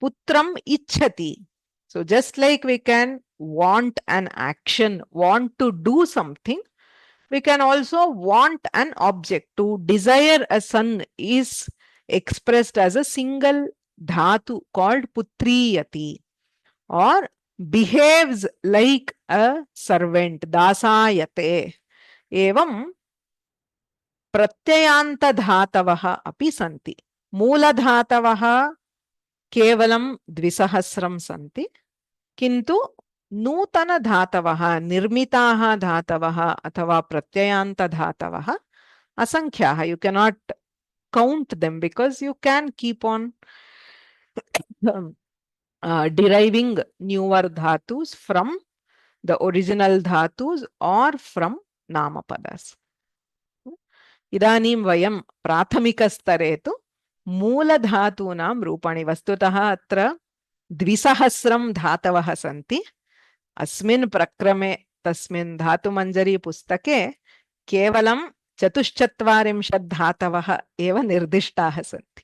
putram ichhati. So just like we can want an action, want to do something, we can also want an object. To desire a son is expressed as a single dhatu called putriyati. Or behaves like a servant, dasayate. Evam pratyayanta dhatavaha api santi. Mula dhatavaha kevalam dvisahasram santi. Kintu नूतन धातवः निर्मिताः धातवः अथवा प्रत्ययान्त धातवः असंख्याः. You cannot count them because you can keep on deriving newer dhatus from the original dhatus or from namapadas. Idanim vayam prathamikastare tu मूलधातूनां रूपाणि. वस्तुतः अत्र द्विसहस्रं धातवः सन्ति. अस्मिन् प्रक्रमे तस्मिन् धातुमञ्जरी पुस्तके केवलं 44 धातवः एव निर्दिष्टाः सन्ति.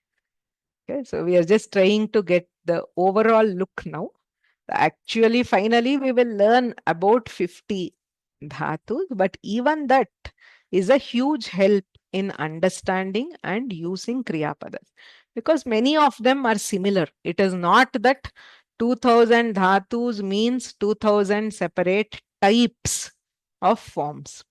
Okay, so we are just trying to get the overall look now. Actually, finally, we will learn about 50 dhatus, but even that is a huge help in understanding and using kriyapadas, because many of them are similar. It is not that 2000 dhatus means 2000 separate types of forms.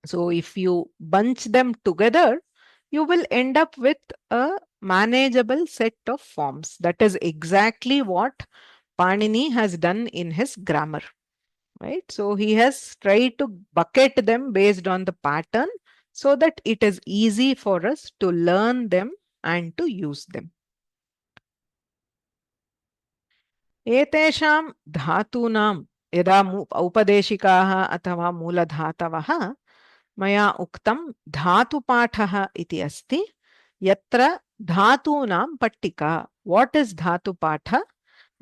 So if you bunch them together, you will end up with a manageable set of forms. That is exactly what Panini has done in his grammar, right? So he has tried to bucket them based on the pattern so that it is easy for us to learn them and to use them. एतेषां धातूनां यदा औपदेशिकाः अथवा मूलधातवः मया उक्तं धातुपाठः इति अस्ति, यत्र धातूनां पट्टिका. What is धातुपाठ?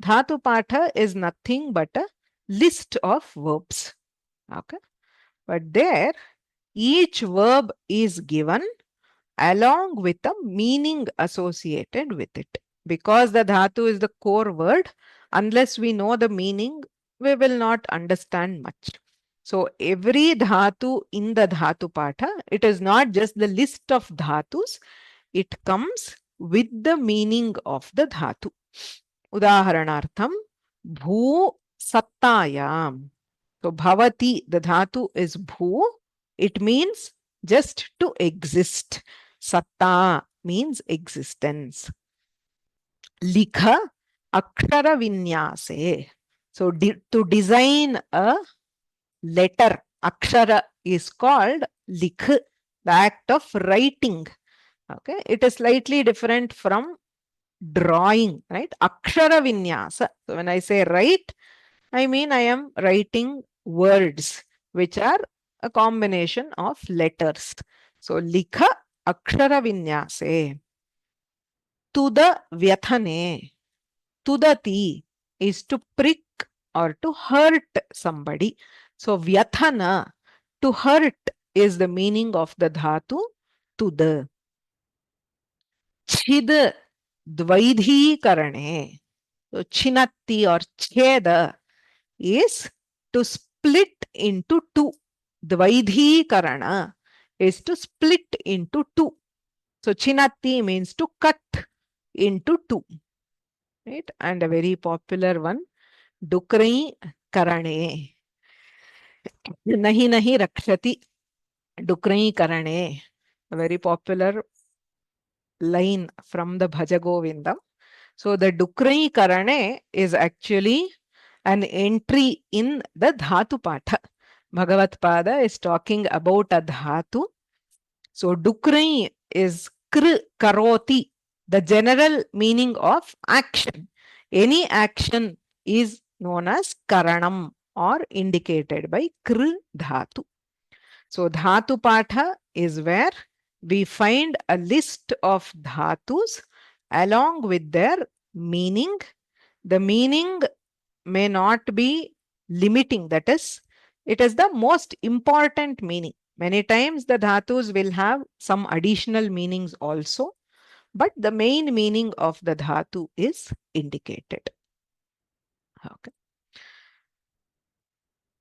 Dhatupatha is nothing but a list of verbs. Okay, but there each verb is given along with a meaning associated with it. Because the dhatu is the core word, unless we know the meaning, we will not understand much. So every dhatu in the dhatupatha, it is not just the list of dhatus, it comes with the meaning of the dhatu. Udaharanartham, bhu sattayam. So bhavati, the dhatu is bhu. It means just to exist. Satta means existence. Likha akshara vinyase. So to design a letter, akshara is called likh, the act of writing. Okay, it is slightly different from drawing, right? Akshara vinyasa. So when I say write, I mean I am writing words which are a combination of letters. So likha akshara vinyase. Tuda vyathane. Tudati is to prick or to hurt somebody. So vyathana, to hurt, is the meaning of the dhatu tuda. Chid dvaidhikarane. So chinatti or cheda is to split into two. Dvaidhikarana is to split into two. So chinatti means to cut into two. Right? And a very popular one, Dukrai Karane. Nahi nahi rakshati. Dukrai Karane. A very popular line from the Bhaja Govindam. So the Dukrai Karane is actually an entry in the Dhatupatha. Bhagavat Pada is talking about a Dhatu. So Dukrai is kr karoti, the general meaning of action. Any action is known as karanam or indicated by kr dhatu. So Dhatu Patha is where we find a list of dhatus along with their meaning. The meaning may not be limiting, that is, it is the most important meaning. Many times the dhatus will have some additional meanings also, but the main meaning of the dhatu is indicated. Okay.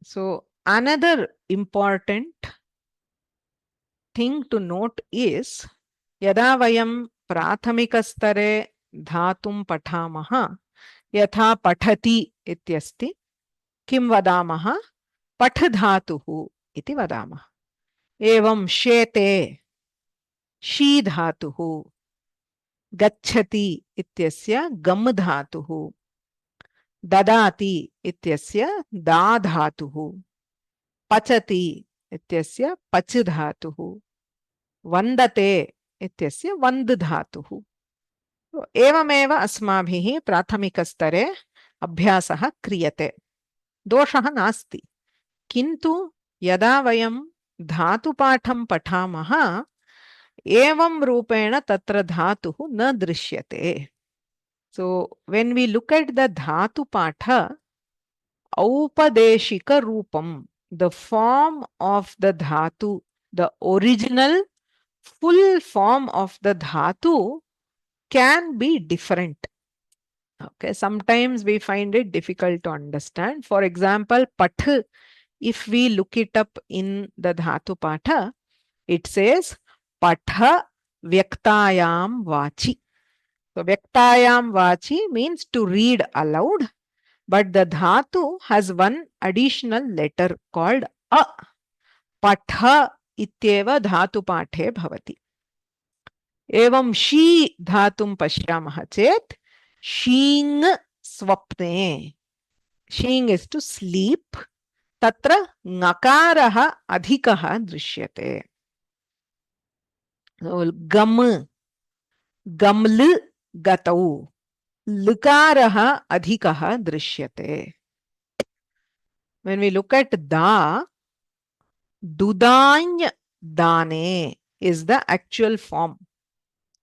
So another important thing to note is यदा वयं प्राथमिकस्तरे धातुं पठामः, यथा पठति इत्यस्ति, किं वदामः? पठ धातुः इति वदामः. एवं शेते शी धातुः, गच्छति इत्यस्य गम धातुः, ददाति इत्यस्य दा धातुः, पचति इत्यस्य पच धातुः, वन्दते इत्यस्य वन्द धातुः. एवमेव अस्माभिः प्राथमिकस्तरे अभ्यासः क्रियते. दोषः नास्ति. किन्तु यदा वयं धातुपाठं पठामः, एवं रूपेण तत्र धातुः न दृश्यते. So when we look at the Dhatupatha, Aupadeshika Rupam, the form of the Dhatu, the original full form of the Dhatu can be different. Okay, sometimes we find it difficult to understand. For example, Patha, if we look it up in the Dhatupatha, it says Patha Vyaktayam Vachi. So Vyaktayam Vachi means to read aloud, but the Dhatu has one additional letter called A. Patha ityeva Dhatupathe bhavati. एवं she धातुं पश्यामः चेत् शीङ् स्वप्ने. शीङ् is to sleep. तत्र ङकारः अधिकः दृश्यते. गम गम्ल गतौ लकारः अधिकः दृश्यते. When we look at da, dudany dane is the actual form.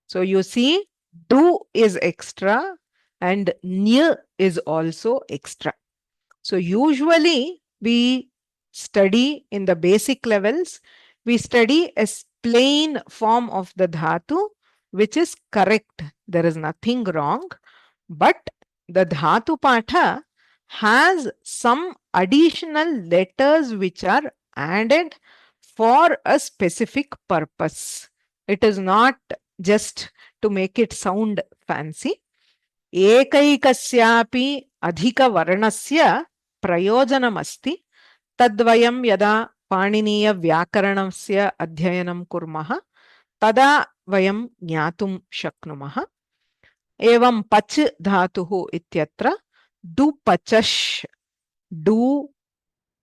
So you see, do is extra and ny is also extra. So usually we study in the basic levels, we study a plain form of the dhatu, which is correct. There is nothing wrong. But the Dhatupatha has some additional letters which are added for a specific purpose. It is not just to make it sound fancy. Ekaikasyapi adhika varnasya prayojanamasti. Tadvayam yada paniniya vyakaranasya adhyayanam kurmaha tada vayam jnatum shaknumaha. एवं पच धातुः इत्यत्र डुपचश् do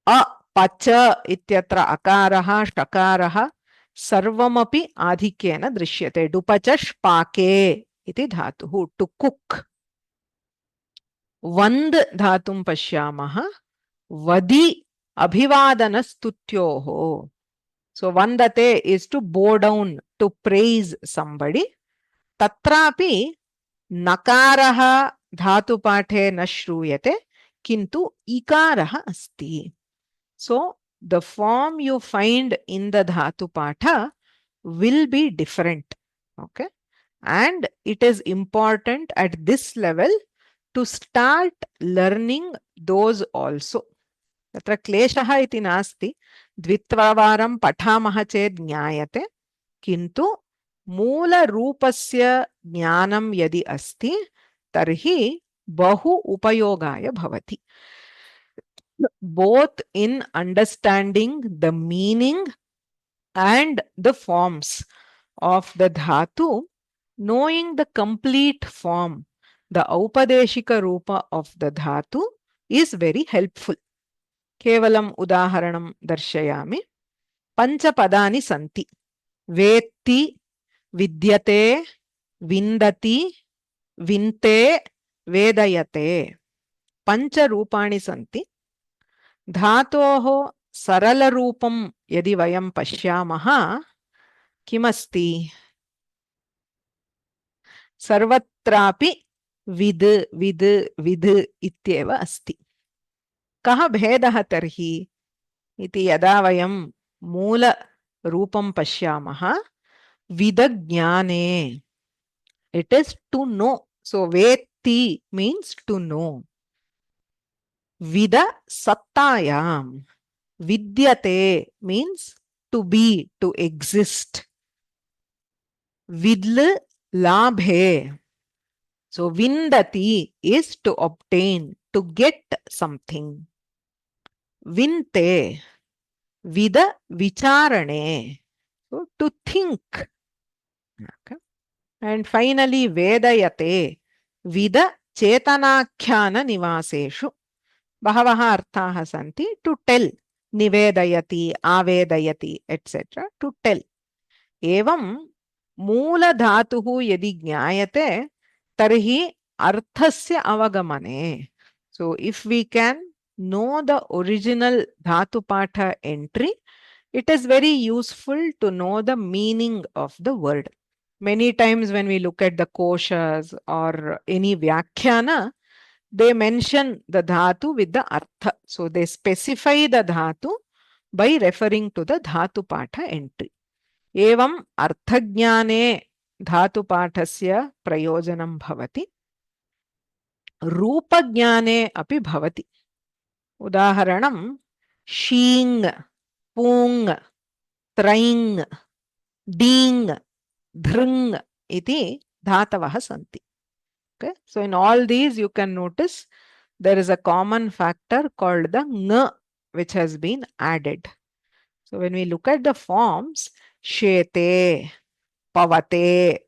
a पच इत्यत्र अकारः षकारः सर्वमपि आधिक्येन दृश्यते. डुपचश् पाके इति धातुः. To cook. वन्द् धातुं पश्यामः. वदि अभिवादनस्तुत्योः. So vandate is to bow down, to praise somebody. Tatrapi nakaraha dhatu pathe na shruyate kintu ikaraha asti. So the form you find in the dhatu patha will be different. Okay. And it is important at this level to start learning those also. तत्र क्लेशः इति नास्ति. द्वित्वारं पठामः चेत् ज्ञायते. किन्तु मूलरूपस्य ज्ञानं यदि अस्ति तर्हि बहु उपयोगाय भवति. Both in understanding the meaning and the forms of the dhatu, knowing the complete form, the aupadeshika rupa of the dhatu is very helpful. केवलम् उदाहरणं दर्शयामि. पञ्चपदानि सन्ति. वेत्ति, विद्यते, विन्दति, विन्ते, वेदयते. पञ्चरूपाणि सन्ति. धातोः सरलरूपं यदि वयं पश्यामः किमस्ति? सर्वत्रापि विद् विद् विद् इत्येव अस्ति. कः भेदः तर्हि इति यदा वयं मूलरूपं पश्यामः विदज्ञाने. It is to know. So vetti means to know. Vida sattayam. Vidyate means to be, to exist. Vidl labhe. So vindati is to obtain, to get something. Vinte, vida vicharane, so to think. Okay. And finally, vedayate, vida chetanakhyana nivaseshu. Bahavaha arthaha santi, to tell. Nivedayati, avedayati, etc. To tell. Evam moola dhatuhu yadi jnayate, tarhi arthasya avagamane. So if we can know the original Dhatupatha entry, it is very useful to know the meaning of the word. Many times when we look at the koshas or any vyakhyana, they mention the dhatu with the artha. So they specify the dhatu by referring to the Dhatupatha entry. Evam arthajnane Dhatupathasya prayojanam bhavati. रूपज्ञाने अपि भवति. उदाहरणं शीङ्, पूङ्, त्रैङ्, डीङ्, धृङ् इति धातवः सन्ति. Okay? So in all these you can notice there is a common factor called the ng which has been added. So when we look at the forms, shete, pavate,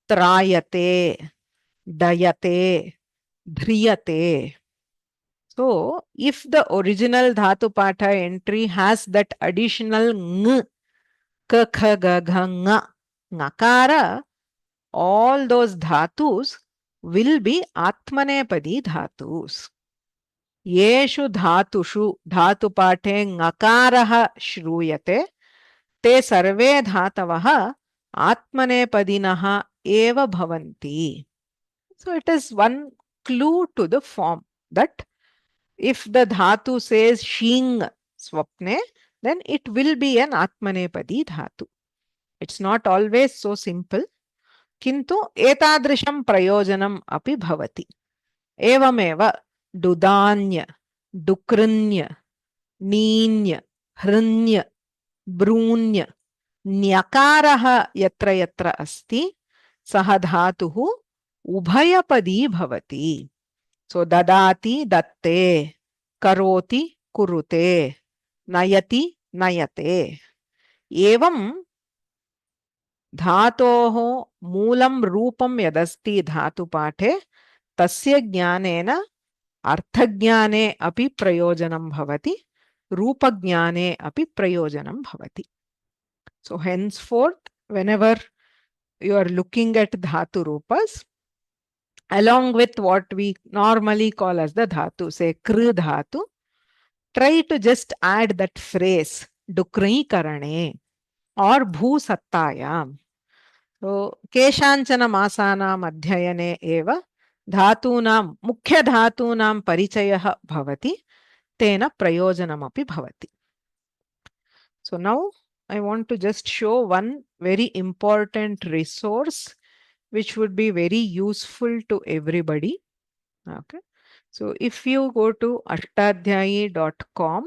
trayate, dayate, dhriyate. So, if the original Dhatupatha entry has that additional ng, ka, kha, ga, gha, nga, ngakara, all those dhatus will be atmanepadi dhatus. Yeshu dhatushu Dhatupathe ngakaraha shruyate, te sarve dhatavaha atmanepadinaha eva bhavanti. So it is one clue to the form that if the dhatu says shing swapne, then it will be an atmanepadi dhatu. It's not always so simple. Kintu etadrisham prayojanam api bhavati. Evameva dudanya, dukrinya, ninya, hrinya, brunya, nyakaraha yatra yatra asti, saha dhatuhu ubhayapadi bhavati. So dadati datte, karoti kurute, nayati nayate. Evam धातोः मूलं रूपं यदस्ति धातुपाठे तस्य ज्ञानेन अर्थज्ञाने अपि प्रयोजनं भवति, रूपज्ञाने अपि प्रयोजनं भवति. So henceforth, whenever you are looking at dhatu-roopas, along with what we normally call as the dhatu, say kr dhatu, try to just add that phrase dukri karane or bhu sattayam. So keshanchana masanam adhyayane eva धातूनां मुख्य धातूनां परिचयः भवति, तेन प्रयोजनमपि भवति. So now I want to just show one very important resource which would be very useful to everybody. Okay. So if you go to ashtadhyayi.com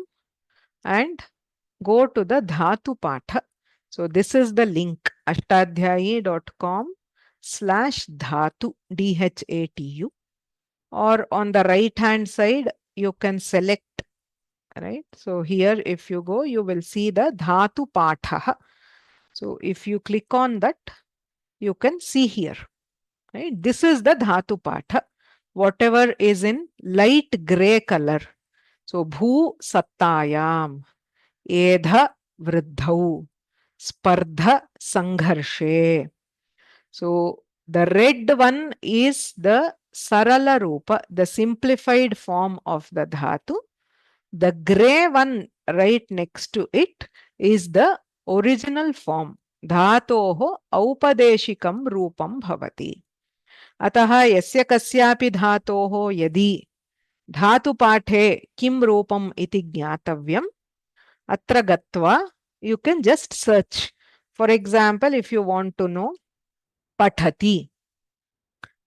and go to the Dhatupatha. So this is the link, ashtadhyayi.com/dhatu, dhatu, or on the right hand side you can select, right? So here if you go, you will see the Dhatupatha. So if you click on that, you can see here, right? This is the Dhatupatha, whatever is in light gray color. So bhu sattayam, edha vruddhau, spardha sangharshe. So the red one is the sarala rupa, the simplified form of the dhatu. The gray one right next to it is the original form. Dhatoho aupadeshikam rupam bhavati. Ataha yasya kasyapi dhatoho yadi धातुपाठे किं रूपम इति ज्ञातव्यम, अत्र गत्वा you can just search. For example, if you want to know पठति,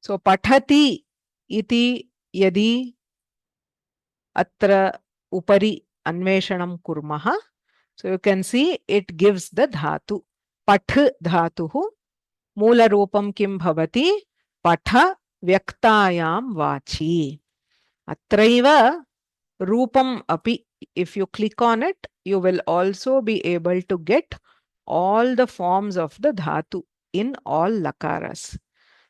so पठति इति यदि अत्र उपरि अन्वेषणं कुर्मः, so you can see it gives the dhatu. पठ धातुः मूलरूपं किं भवति, पठ व्यक्तायां वाचि. Atraiva rupam api, if you click on it, you will also be able to get all the forms of the dhatu in all lakaras.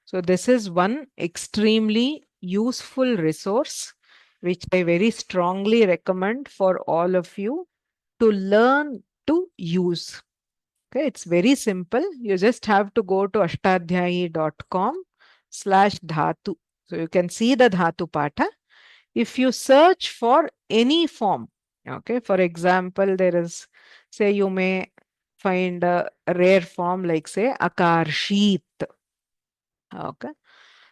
So this is one extremely useful resource which I very strongly recommend for all of you to learn to use. Okay, it's very simple. You just have to go to ashtadhyayi.com/dhatu. So you can see the dhatu patha. If you search for any form, okay, for example, there is, say, you may find a rare form like, say, akarshit. Okay,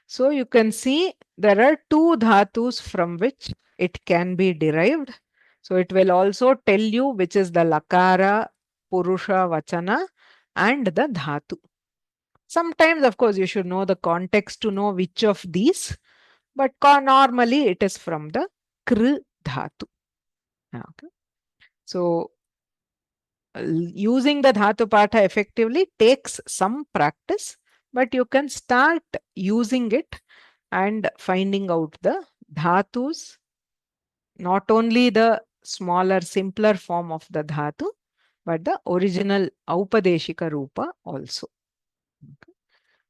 so you can see there are two dhatus from which it can be derived. So it will also tell you which is the lakara, purusha, vachana, and the dhatu. Sometimes, of course, you should know the context to know which of these, but normally it is from the kr dhatu. Okay. So using the dhatu patha effectively takes some practice, but you can start using it and finding out the dhatus, not only the smaller, simpler form of the dhatu, but the original aupadeshika rupa also. Okay.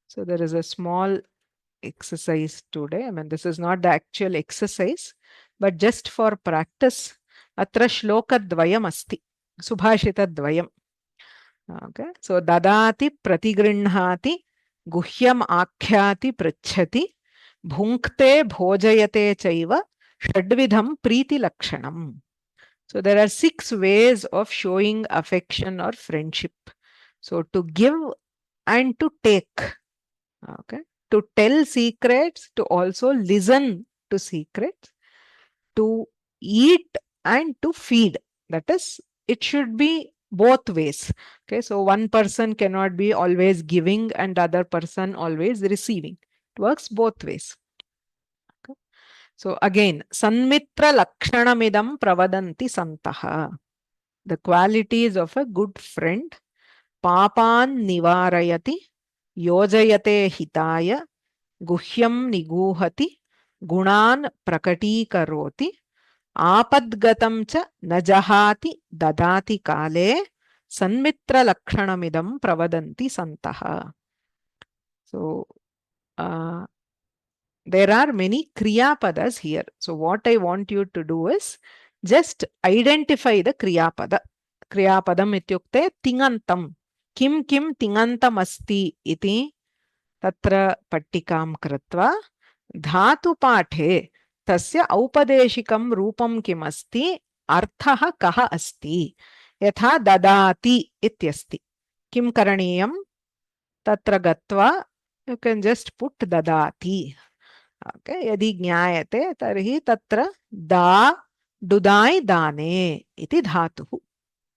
So there is a small exercise today. I mean, this is not the actual exercise, but just for practice. Atra shloka dvayam asti, subhashita dvayam. Okay, so dadati pratigrinhati guhyam akhyati pritchati bhunkte bhojayate chaiva shadvidham priti lakshanam. So there are 6 ways of showing affection or friendship. So to give and to take. Okay, to tell secrets, to also listen to secrets, to eat and to feed. That is, it should be both ways. Okay, so one person cannot be always giving and the other person always receiving. It works both ways. Okay. So again, sanmitra lakshanamidam pravadanti santaha. The qualities of a good friend. Papan nivarayati, yojayate hitaya, guhyam niguhati, gunan prakatīkaroti, aapadgatam cha najahati dadati kale, सन्मित्रलक्षणमिदं प्रवदन्ति सन्तः. So there are many kriyapadas here. So what I want you to do is just identify the kriyapada. Kriyapadam ityukte tinantam. Kim kim tinantam asti iti tatra pattikam kritva dhatu pathe tasya औपदेशिकं रूपं किम् अस्ति अर्थः कः अस्ति यथा ददाति इत्यस्ति. किं करणीयं तत्र गत्वा you can just put ददाति. Okay, यदि ज्ञायते तर्हि तत्र दा डुदाई दाने इति धातुः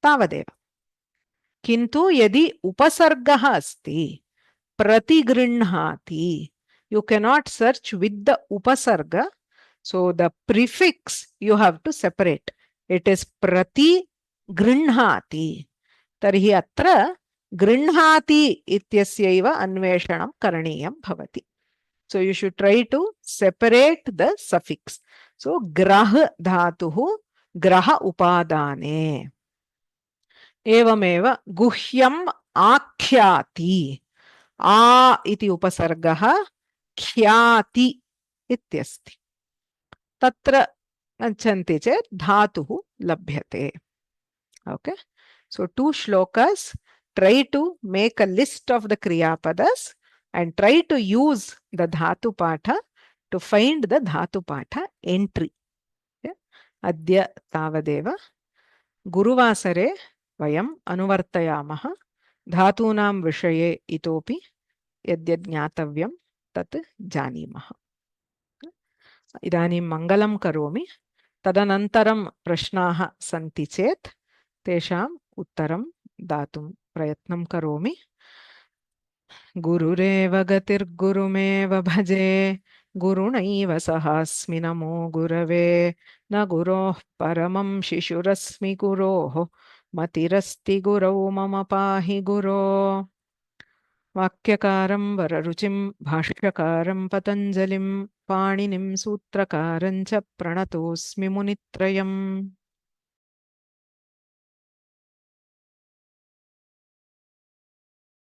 तावदेव. किन्तु यदि उपसर्गः अस्ति प्रतिगृह्णाति, you cannot search with the upasarga, so the prefix you have to separate. It is प्रतिगृह्णाति. तर्हि अत्र गृह्णाति इत्यस्यैव अन्वेषणं करणीयं भवति. So you should try to separate the suffix. So grah dhatuh graha upadane. एवमेव गुह्यम आख्याति. आ इति उपसर्गः ख्याति इत्यस्ति. तत्र गच्छन्ति चेत् धातुः लभ्यते. Okay. So 2 shlokas. Try to make a list of the kriyapadas and try to use the Dhatupatha to find the Dhatupatha entry. Adya tavadeva. Guruvasare vayam anuvartayamah धातूनां विषये इतोपि यद्यद् ज्ञातव्यं तत् जानीमः. इदानीं मङ्गलं करोमि. तदनन्तरं प्रश्नाः सन्ति चेत् तेषाम् उत्तरं दातुं प्रयत्नं करोमि. गुरुरेव गतिर्गुरुमेव भजे गुरुणैव सहास्मि नमो गुरवे न गुरोः परमं शिशुरस्मि गुरोः मतिरस्ति गुरौ मम पाहि गुरो. वाक्यकारं वररुचिं भाष्यकारं पतञ्जलिं पाणिनिं सूत्रकारं च प्रणतोऽस्मि मुनित्रयम्.